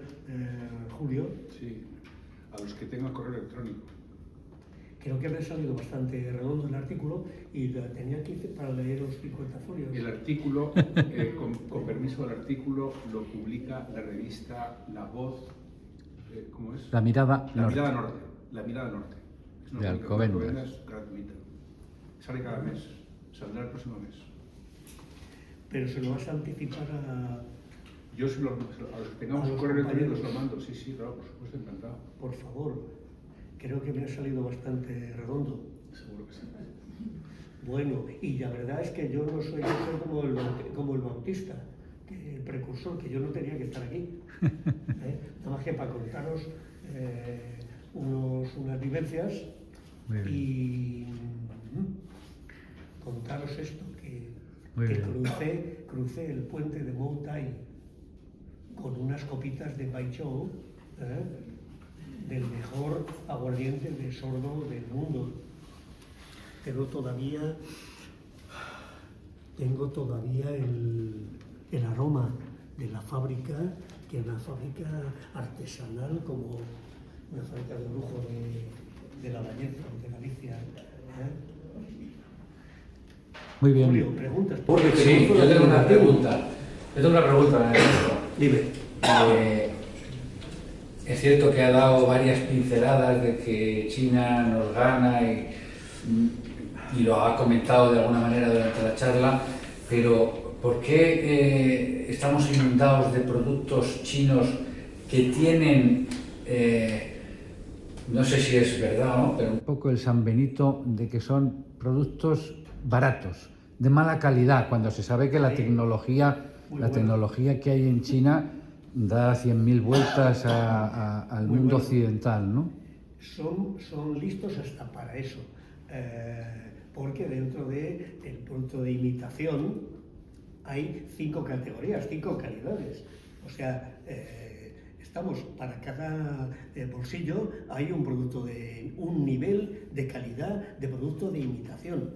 Julio. Sí, a los que tengan correo electrónico. Creo que me ha salido bastante redondo el artículo y tenía aquí para leer los 50 folios. El artículo, con permiso del artículo, lo publica la revista La Voz, ¿cómo es? La Mirada Norte. La Mirada Norte. Es De Alcobendas. Gratuita. Sale cada mes. Saldrá el próximo mes. Pero se lo vas a anticipar a... Yo a los que tengamos un correo electrónico os lo mando. Sí, claro, por supuesto, encantado. Por favor, creo que me ha salido bastante redondo. Seguro que sí. Bueno, y la verdad es que yo no soy como el Bautista. el precursor, que yo no tenía que estar aquí. Nada más que para contaros unas vivencias y contaros esto, que crucé el puente de Moutai con unas copitas de Baijiu, del mejor aguardiente de sordo del mundo. Pero todavía tengo el aroma de la fábrica, que es una fábrica artesanal, como una fábrica de lujo de La Bañeza, de Galicia. Muy bien. Julio, preguntas. Sí, yo tengo una pregunta. Ernesto. Dime. Es cierto que ha dado varias pinceladas de que China nos gana y lo ha comentado de alguna manera durante la charla, pero ¿por qué estamos inundados de productos chinos que tienen, no sé si es verdad o no, pero un poco el San Benito de que son productos baratos, de mala calidad, cuando se sabe que la tecnología que hay en China da 100.000 vueltas al mundo occidental, ¿no? Son listos hasta para eso, porque dentro del producto de imitación hay 5 categorías, 5 calidades. O sea, para cada bolsillo hay un producto de un nivel de calidad de producto de imitación.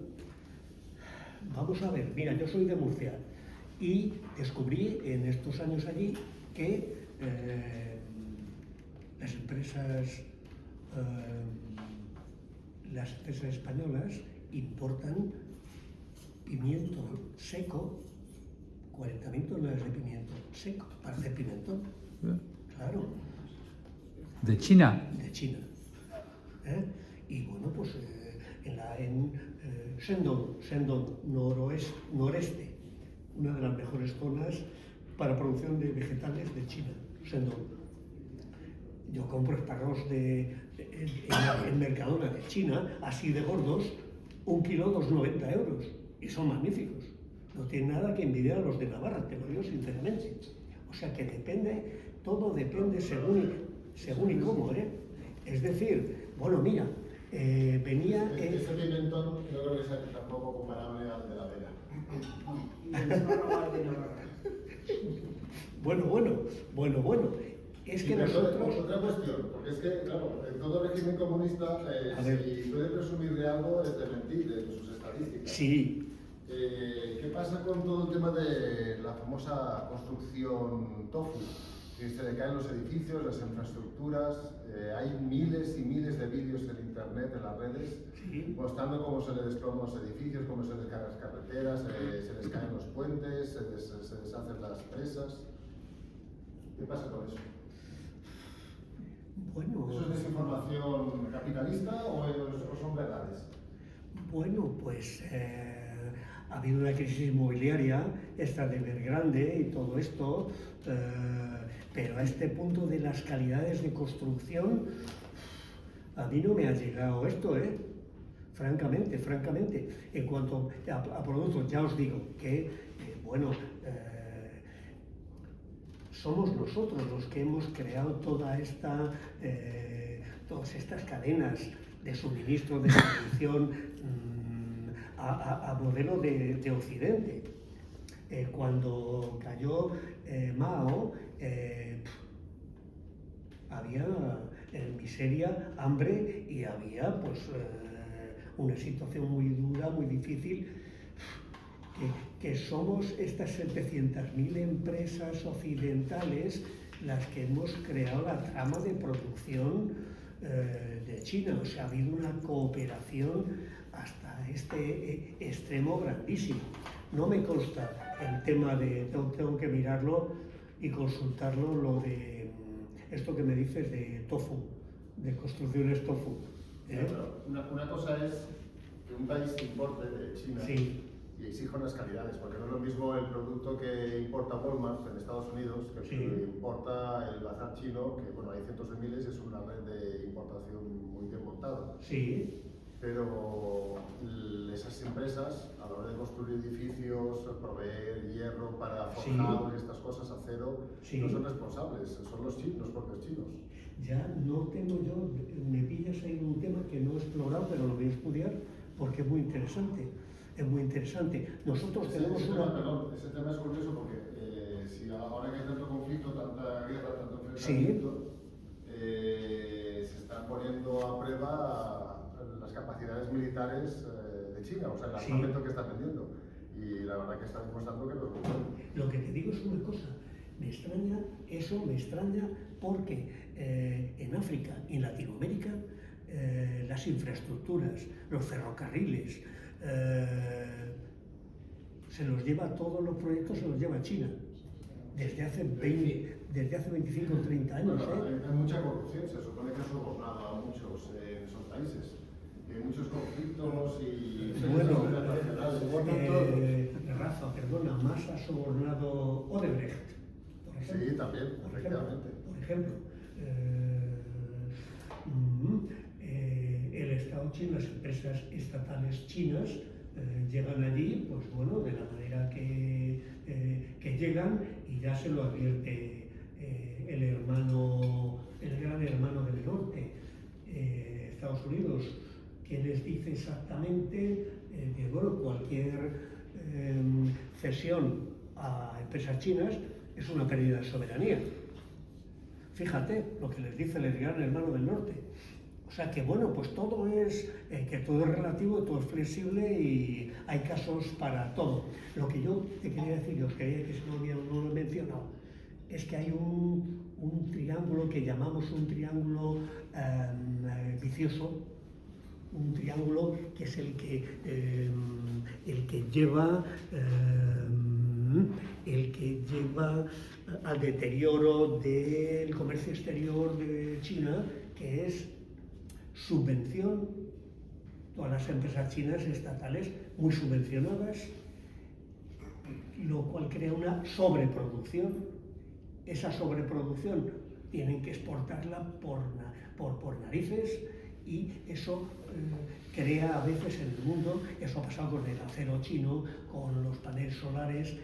Vamos a ver, mira, yo soy de Murcia y descubrí en estos años allí que las empresas españolas importan pimiento seco, 40.000 toneladas de pimiento seco para hacer pimentón. Claro. ¿De China? De China. Y bueno, pues en Shandong noreste, una de las mejores zonas para producción de vegetales de China, Shandong. Yo compro espárragos en Mercadona de China, así de gordos, 1 kilo 2,90 euros, y son magníficos. No tienen nada que envidiar a los de Navarra, te lo digo sinceramente. O sea que todo depende según y cómo, Es decir, bueno, mira, venía... Ese pimentón no creo que sea tampoco comparable al de la Vera. Bueno. Es que nosotros... Otra cuestión, porque es que, claro, en todo régimen comunista, si puede presumir de algo, es de mentir, de sus estadísticas. Sí. ¿Qué pasa con todo el tema de la famosa construcción tofu? Que se le caen los edificios, las infraestructuras, hay miles y miles de vídeos en internet, en las redes, mostrando cómo se les desploman los edificios, cómo se les caen las carreteras, se les caen los puentes, se deshacen las presas. ¿Qué pasa con eso? Bueno, ¿Eso es desinformación capitalista o son verdades? Bueno, pues ha habido una crisis inmobiliaria, esta de Evergrande y todo esto, pero a este punto de las calidades de construcción, a mí no me ha llegado esto, francamente. En cuanto a productos, ya os digo que, somos nosotros los que hemos creado todas estas cadenas de suministro, de producción a modelo de Occidente. Cuando cayó Mao, había miseria, hambre y había una situación muy dura, muy difícil, que somos estas 700.000 empresas occidentales las que hemos creado la trama de producción de China. O sea, ha habido una cooperación hasta este extremo grandísimo. No me consta el tema tengo que mirarlo y consultarlo, lo de esto que me dices de tofu, de construcciones tofu. Pero una cosa es que un país importe de China y exija unas calidades, porque no es lo mismo el producto que importa Walmart en Estados Unidos que el que importa el bazar chino, que bueno, hay cientos de miles, es una red de importación muy bien montada. Sí. Pero esas empresas, a la la hora de construir edificios, proveer hierro para forjados y estas cosas, acero, no son responsables, son los propios chinos. Ya no tengo yo, me pillas ahí en un tema que no he explorado, pero lo voy a estudiar porque es muy interesante. Es muy interesante. Nosotros tenemos ese tema es curioso porque si ahora que hay tanto conflicto, tanta guerra, tanto enfrentamiento, se están poniendo a prueba las capacidades militares de China, o sea, el armamento que están vendiendo. Y la verdad que están demostrando que no es muy bueno. Lo que te digo es una cosa, me extraña porque en África y en Latinoamérica las infraestructuras, los ferrocarriles, se los lleva, todos los proyectos se los lleva China desde hace 25 o 30 años. Bueno, hay mucha corrupción, se supone que ha sobornado a muchos en esos países. Hay muchos conflictos y bueno, internacionales. Rafa, perdona, más ha sobornado Odebrecht, por ejemplo. Sí, también, efectivamente. Por ejemplo, el Estado chino, las empresas estatales chinas llegan allí, pues bueno, de la manera que llegan, y ya se lo advierte el gran hermano del norte, Estados Unidos, que les dice exactamente que bueno, cualquier cesión a empresas chinas es una pérdida de soberanía. Fíjate lo que les dice el gran hermano del norte. O sea que bueno, pues todo es relativo, todo es flexible y hay casos para todo. Lo que yo te quería decir, os quería que no lo he mencionado, es que hay un triángulo que llamamos un triángulo vicioso, un triángulo que es el que lleva al deterioro del comercio exterior de China, que es subvención, todas las empresas chinas estatales muy subvencionadas, lo cual crea una sobreproducción. Esa sobreproducción tienen que exportarla por narices, y eso crea a veces en el mundo, eso ha pasado con el acero chino, con los paneles solares,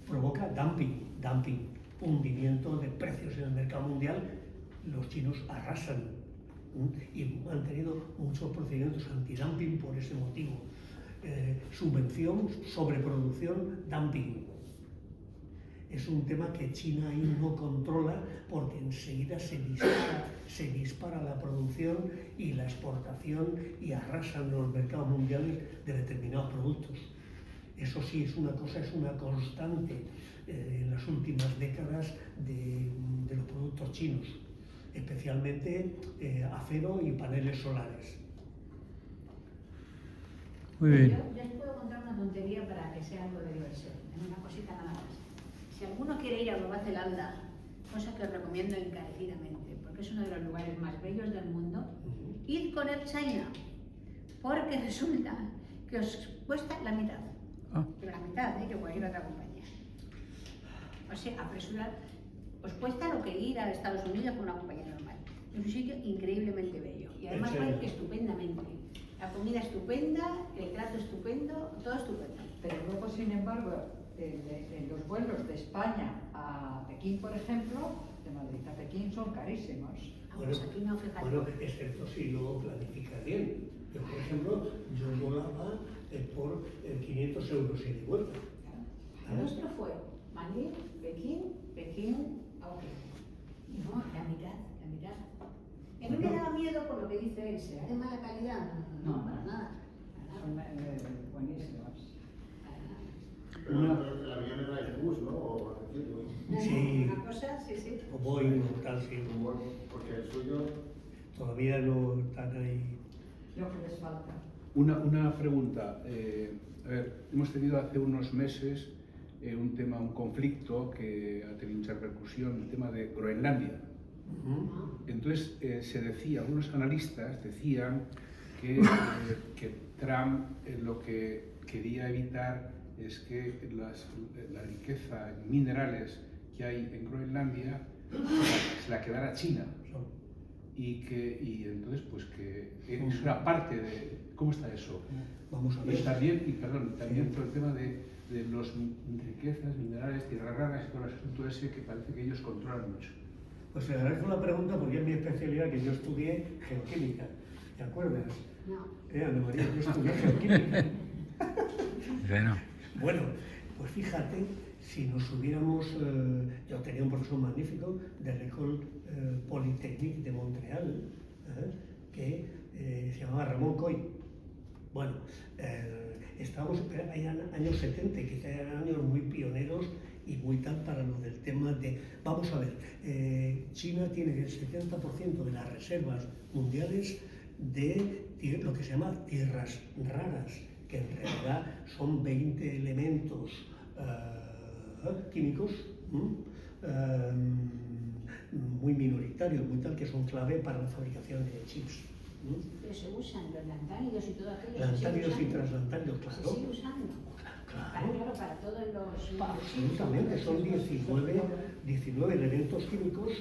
provoca dumping, hundimiento de precios en el mercado mundial. Los chinos arrasan y han tenido muchos procedimientos antidumping por ese motivo. Subvención, sobreproducción, dumping. Es un tema que China ahí no controla porque enseguida se dispara la producción y la exportación y arrasan los mercados mundiales de determinados productos. Eso sí, es una constante en las últimas décadas de los productos chinos, especialmente acero y paneles solares. Muy bien. Yo les puedo contar una tontería para que sea algo de diversión, una cosita nada más. Si alguno quiere ir a Nueva Zelanda, cosa que os recomiendo encarecidamente, porque es uno de los lugares más bellos del mundo, id con Air China, porque resulta que os cuesta la mitad. Pero la mitad, que cualquier otra compañía. O sea, apresurar, os cuesta lo que ir a Estados Unidos con una compañía normal. Es un sitio increíblemente bello y además va estupendamente. La comida estupenda, el trato estupendo, todo estupendo. Pero luego, sin embargo, en los vuelos de España a Pekín, por ejemplo, de Madrid a Pekín son carísimos. Pues aquí no, fíjate. Bueno, excepto si lo planificas bien. Yo, por ejemplo, yo volaba por 500 euros ida y vuelta. El nuestro fue Madrid, Pekín, Auckland. No, la mitad. A mí me daba miedo por lo que dice él, ¿será de mala calidad? No, para nada. Son buenísimos. Pero el avión era el bus, ¿no? O Sí. Una cosa, sí. O Boeing o tal, sí. porque el suyo... Todavía no están ahí. Lo que les falta. Una pregunta. A ver, hemos tenido hace unos meses un conflicto que ha tenido mucha repercusión, el tema de Groenlandia. Entonces, algunos analistas decían que Trump lo que quería evitar es que la riqueza en minerales que hay en Groenlandia se la quedara China. y entonces pues que es una parte de... ¿Cómo está eso? Vamos a ver. Y también, también todo el tema de las riquezas, minerales, tierras raras y todo el asunto ese que parece que ellos controlan mucho. Pues te agradezco la pregunta porque es mi especialidad, que yo estudié geoquímica. ¿Te acuerdas? No. Ana María, yo estudié geoquímica. Bueno, pues fíjate, si nos hubiéramos... yo tenía un profesor magnífico de l'École Polytechnique de Montreal, que se llamaba Ramón Coy. Bueno, estábamos, eran años 70, quizá eran años muy pioneros y muy tal para lo del tema de... Vamos a ver, China tiene el 70% de las reservas mundiales de lo que se llama tierras raras, que en realidad son 20 elementos químicos muy minoritarios, muy tal, que son clave para la fabricación de chips. Pero se usan los lantánidos y todo aquello. Lantánidos y translantánidos, claro. Se sigue usando. Claro, para todos los... Absolutamente, son 19 elementos químicos,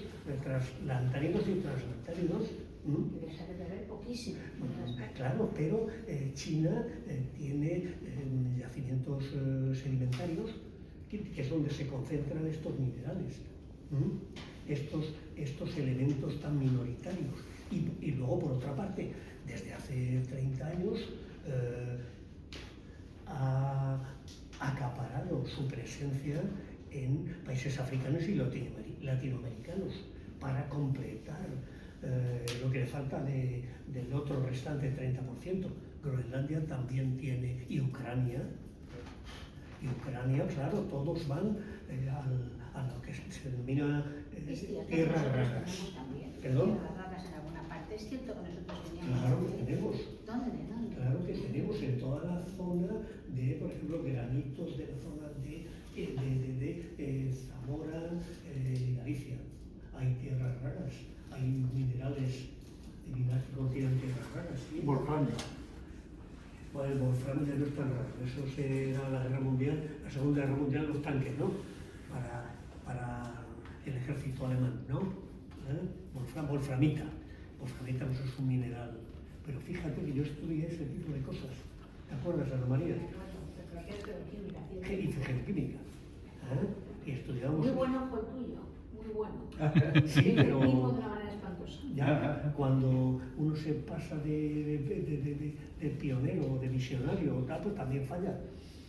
lantánidos y translantánidos. Deja de beber poquísimo. Claro, pero China tiene yacimientos sedimentarios, que es donde se concentran estos minerales, estos elementos tan minoritarios. Y luego, por otra parte, desde hace 30 años ha acaparado su presencia en países africanos y latinoamericanos para completar lo que le falta del otro restante 30%. Groenlandia también tiene, y Ucrania, claro, todos van a lo que se denomina tierras raras. ¿Perdón? Es cierto que nosotros teníamos... Claro que tenemos. ¿Dónde? Claro que tenemos en toda la zona de, por ejemplo, granitos de la zona de Zamora y Galicia. Hay tierras raras, hay minerales que contienen tierras raras. ¿Sí? Wolframio. Bueno, el wolframio ya no es tan raro, eso era la Guerra Mundial, la Segunda Guerra Mundial, los tanques, ¿no? Para el ejército alemán, ¿no? Wolframita. Wolframita no es un mineral, pero fíjate que yo estudié ese tipo de cosas. ¿Te acuerdas, Ana María? Hice geoquímica. Y estudiamos... Muy bueno fue el tuyo, muy bueno. Sí, pero... de una manera espantosa. Ya, cuando uno se pasa de pionero o de visionario o tal, pues también falla.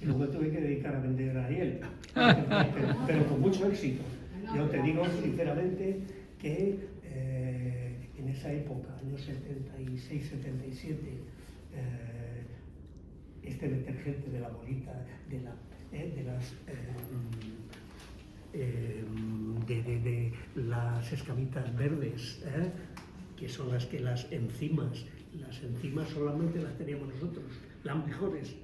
Y luego me tuve que dedicar a vender a Ariel, pero con mucho éxito. Yo te digo sinceramente que en esa época, años 76, 77, este detergente de la bolita, de las escamitas verdes, que son las enzimas solamente las teníamos nosotros, las mejores.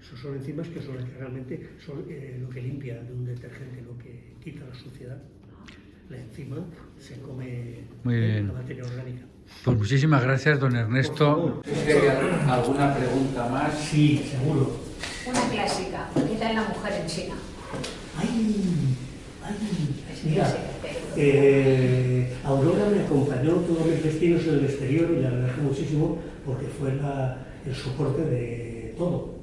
Esas son enzimas que son las que realmente son lo que limpia de un detergente, lo que quita la suciedad. La enzima se come la materia orgánica. Pues muchísimas gracias, don Ernesto. ¿Alguna pregunta más? Sí, seguro. Una clásica. ¿Qué tal la mujer en China? Mira, Aurora me acompañó todos mis destinos en el exterior y la agradezco muchísimo porque fue el soporte de todo.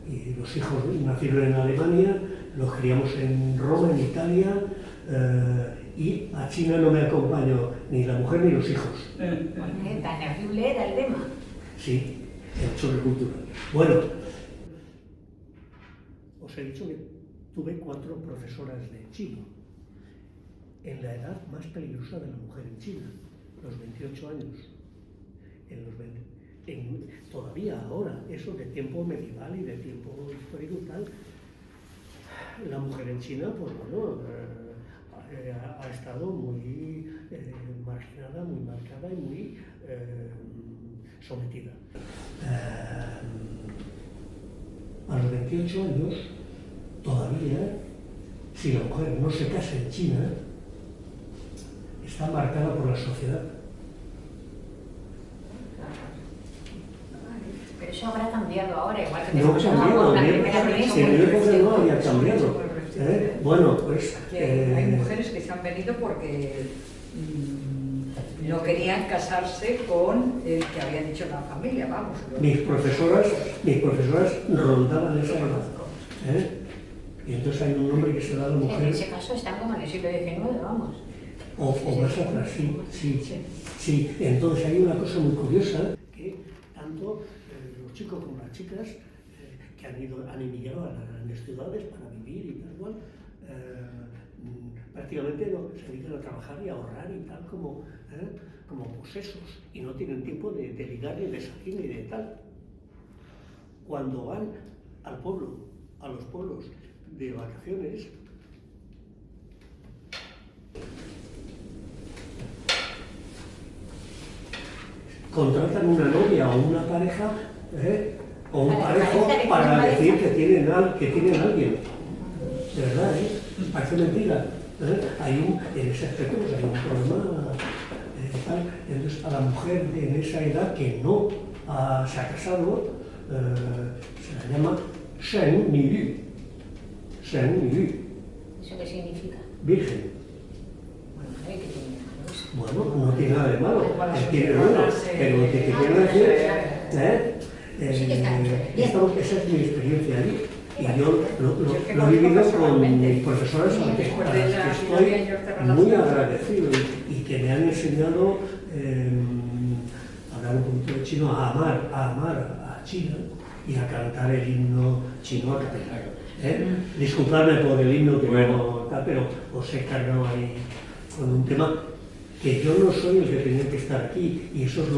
Y los hijos nacieron en Alemania, los criamos en Roma, en Italia, y a China no me acompañó ni la mujer ni los hijos. Tan terrible era el lema. Sí, el choque cultural. Bueno, os he dicho que tuve 4 profesoras de chino, en la edad más peligrosa de la mujer en China, los 28 años. Todavía ahora, eso de tiempo medieval y de tiempo histórico y tal, la mujer en China, pues bueno, ha estado muy marginada, muy marcada y muy sometida. A los 28 años, todavía, si la mujer no se casa en China, está marcada por la sociedad. Pero eso habrá cambiado ahora, igual que No ha cambiado, la primera ministra. en mi época no había cambiado. Bueno, pues... Hay mujeres que se han venido porque No querían casarse con el que habían hecho la familia, vamos. Mis profesoras rondaban esa edad. Y entonces hay un nombre que se da a la mujer. En ese caso están como en el siglo XIX, vamos. O más atrás, sí. Entonces hay una cosa muy curiosa, que tanto los chicos como las chicas que han emigrado a las grandes ciudades para vivir y tal cual, prácticamente se dedican a trabajar y a ahorrar y tal como posesos, y no tienen tiempo de ligar ni de salir ni de tal. Cuando van al pueblo, a los pueblos de vacaciones, contratan una novia o una pareja o un parejo para decir que tienen alguien. De verdad, parece mentira. En ese aspecto pues hay un problema tal. Entonces a la mujer en esa edad que no se ha casado se la llama Shen Nilu. ¿Eso qué significa? Virgen. Bueno, Bueno, no tiene nada de malo, tiene bueno, pero lo que te quiero decir, esa es mi experiencia allí. Y yo lo he vivido con mis profesoras a las que estoy muy agradecido y que me han enseñado a hablar un poquito de chino, a amar a China y a cantar el himno chino a capela. Disculpadme por el himno que no tal, pero os he cargado ahí con un tema que yo no soy el que tenía que estar aquí, y eso es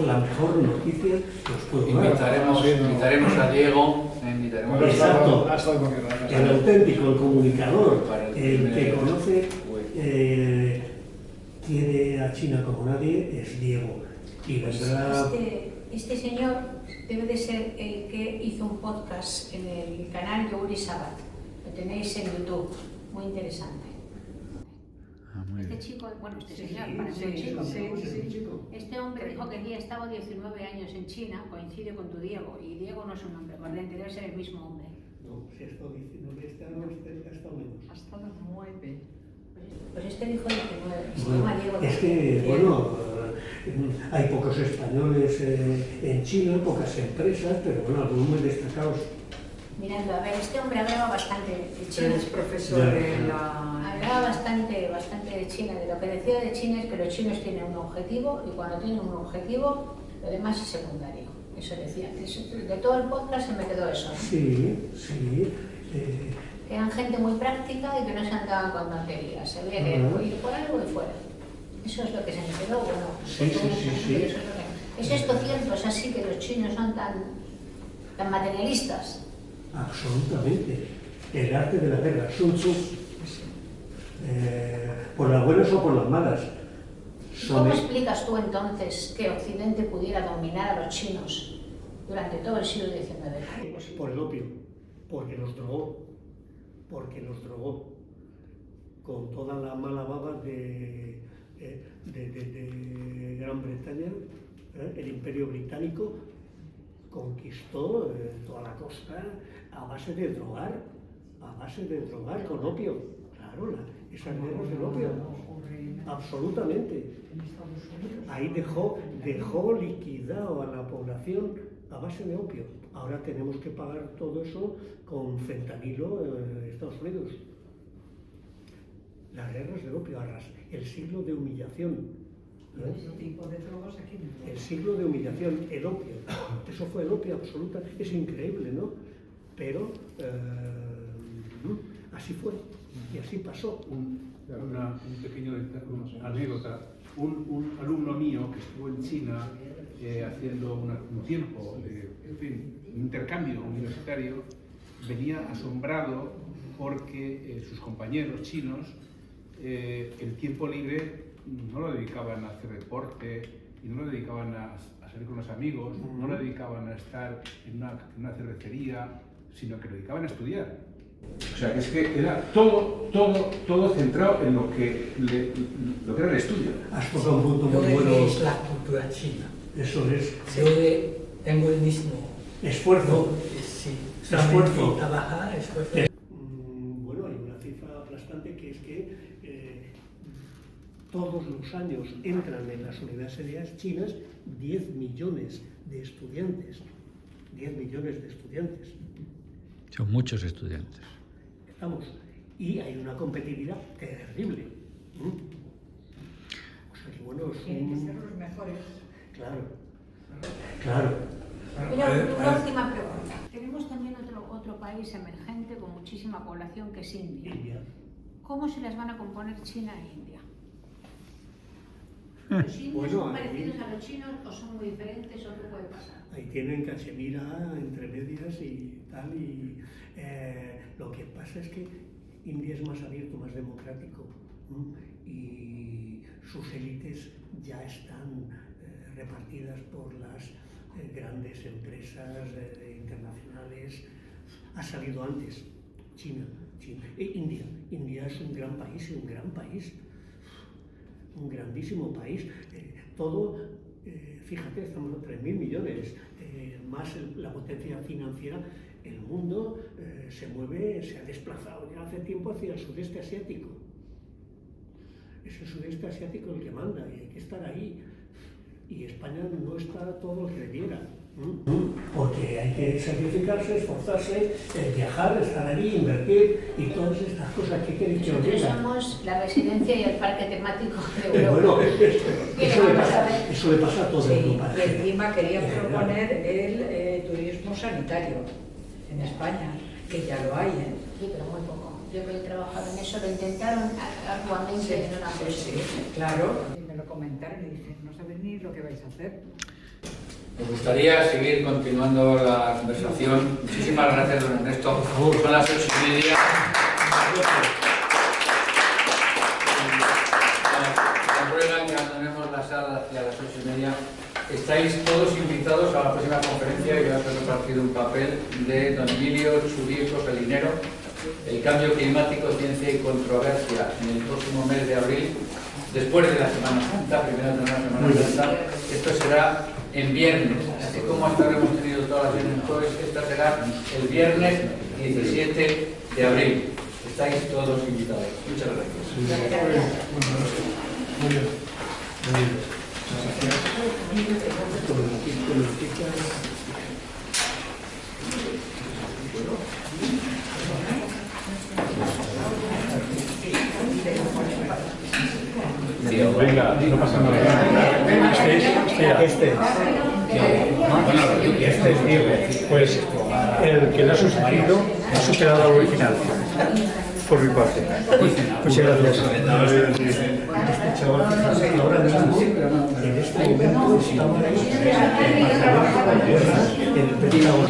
la mejor noticia que os puedo dar. Invitaremos a Diego. Exacto, el auténtico, el comunicador, el que conoce, quiere a China como nadie, es Diego. Y vendrá... Este señor debe de ser el que hizo un podcast en el canal Yoguri Sabat. Lo tenéis en YouTube, muy interesante. Este chico, bueno, este señor, para ser un chico. Este hombre dijo que el día estaba 19 años en China, coincide con tu Diego, y Diego no es un nombre corriente, debe ser el mismo hombre. No, si ha estado 19, este año ha estado menos. Hasta las 9. Pues este dijo 19, se Bueno, llama Diego. es que, bueno, hay pocos españoles en China, pocas empresas, pero bueno, algunos muy destacados. Mirando, a ver, este hombre hablaba bastante de China. Es profesor de la... Hablaba bastante de China. De lo que decía de China es que los chinos tienen un objetivo y cuando tienen un objetivo, lo demás es secundario. Eso decía. De todo el podcast se me quedó eso. Sí. Que eran gente muy práctica y que no se andaban con tonterías. Se veía que ir por algo y fuera. Eso es lo que se me quedó. Bueno, Sí. ¿Es esto cierto? ¿Es así que los chinos son tan materialistas? Absolutamente. El arte de la guerra, Sun Tzu. Por las buenas o por las malas. ¿Cómo explicas tú entonces que Occidente pudiera dominar a los chinos durante todo el siglo XIX? Por el opio, porque los drogó, con toda la mala baba de Gran Bretaña. El Imperio Británico conquistó toda la costa a base de drogar con opio. Claro, esas guerras del opio, absolutamente. Ahí dejó liquidado a la población a base de opio. Ahora tenemos que pagar todo eso con fentanilo en Estados Unidos. Las guerras del opio, el siglo de humillación. tipo de drogas aquí. El siglo de humillación, el opio. Eso fue el opio absoluta. Es increíble, ¿no? Pero así fue y así pasó. Una pequeña anécdota. Un alumno mío que estuvo en China haciendo un tiempo, un intercambio universitario, venía asombrado porque sus compañeros chinos el tiempo libre no lo dedicaban a hacer deporte y no lo dedicaban a salir con los amigos, no lo dedicaban a estar en una cervecería, sino que lo dedicaban a estudiar. O sea, es que era todo centrado en lo que era el estudio. Has tocado un punto muy bueno. Es la cultura china. Eso es. Tengo el mismo. Esfuerzo. Sí. Esfuerzo. Trabajar, esfuerzo. Bueno, hay una cifra aplastante que es que todos los años entran en las universidades chinas 10 millones de estudiantes. 10 millones de estudiantes. Son muchos estudiantes. Estamos. Y hay una competitividad terrible. O sea que bueno, Tienen que ser los mejores. Claro. Claro. Una última pregunta. Tenemos también otro país emergente con muchísima población que es India. India. ¿Cómo se las van a componer China e India? ¿Los indios Bueno, son ahí- parecidos a los chinos o son muy diferentes o qué puede pasar? Ahí tienen Cachemira entre medias y tal. Y lo que pasa es que India es más abierto, más democrático. Y sus élites ya están repartidas por las grandes empresas internacionales. Ha salido antes China. India es un gran país, un grandísimo país. Fíjate, estamos en 3.000 millones, más la potencia financiera. El mundo se ha desplazado ya hace tiempo hacia el sudeste asiático. Es el sudeste asiático el que manda y hay que estar ahí. Y España no está todo lo que debiera. Porque hay que sacrificarse, esforzarse, viajar, estar allí, invertir y todas estas cosas que queréis que os Nosotros diga. somos la residencia y el parque temático de Europa. Bueno, ¿Qué le vamos a ver? eso le pasa a todo Sí, el mundo. y encima quería proponer el turismo sanitario en España, que ya lo hay, ¿eh? Sí, pero muy poco. Yo que he trabajado en eso, lo intentaron arduamente y no lo han conseguido. Claro. Y me lo comentaron y dije, no sabéis ni lo que vais a hacer. Me gustaría seguir continuando la conversación. Muchísimas gracias, don Ernesto. Son las 8:30. Ruegan que abandonemos la sala hacia las 8:30. Estáis todos invitados a la próxima conferencia que va a ser repartido un papel de don Emilio Churico Salinero, el cambio climático, ciencia y controversia, en el próximo mes de abril, después de la Semana Santa, primero de la Semana Santa. Esto será en viernes, así como hasta ahora hemos tenido todas las viernes jueves, esta será el viernes 17 de abril. Estáis todos invitados. Muchas gracias. Muy bien. Venga, no pasa nada. Este es Diego. Pues el que lo ha sustituido ha superado al original, por mi parte. Muchas gracias. Ahora mismo, en este momento, estamos en el Pentágono.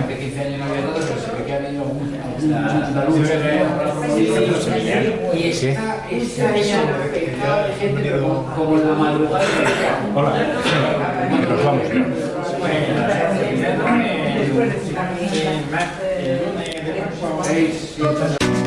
De 15 años no había nada, pero se ve que ha habido andaluz. Y esta gente como la madrugada. Hola. Nos vamos. Bueno,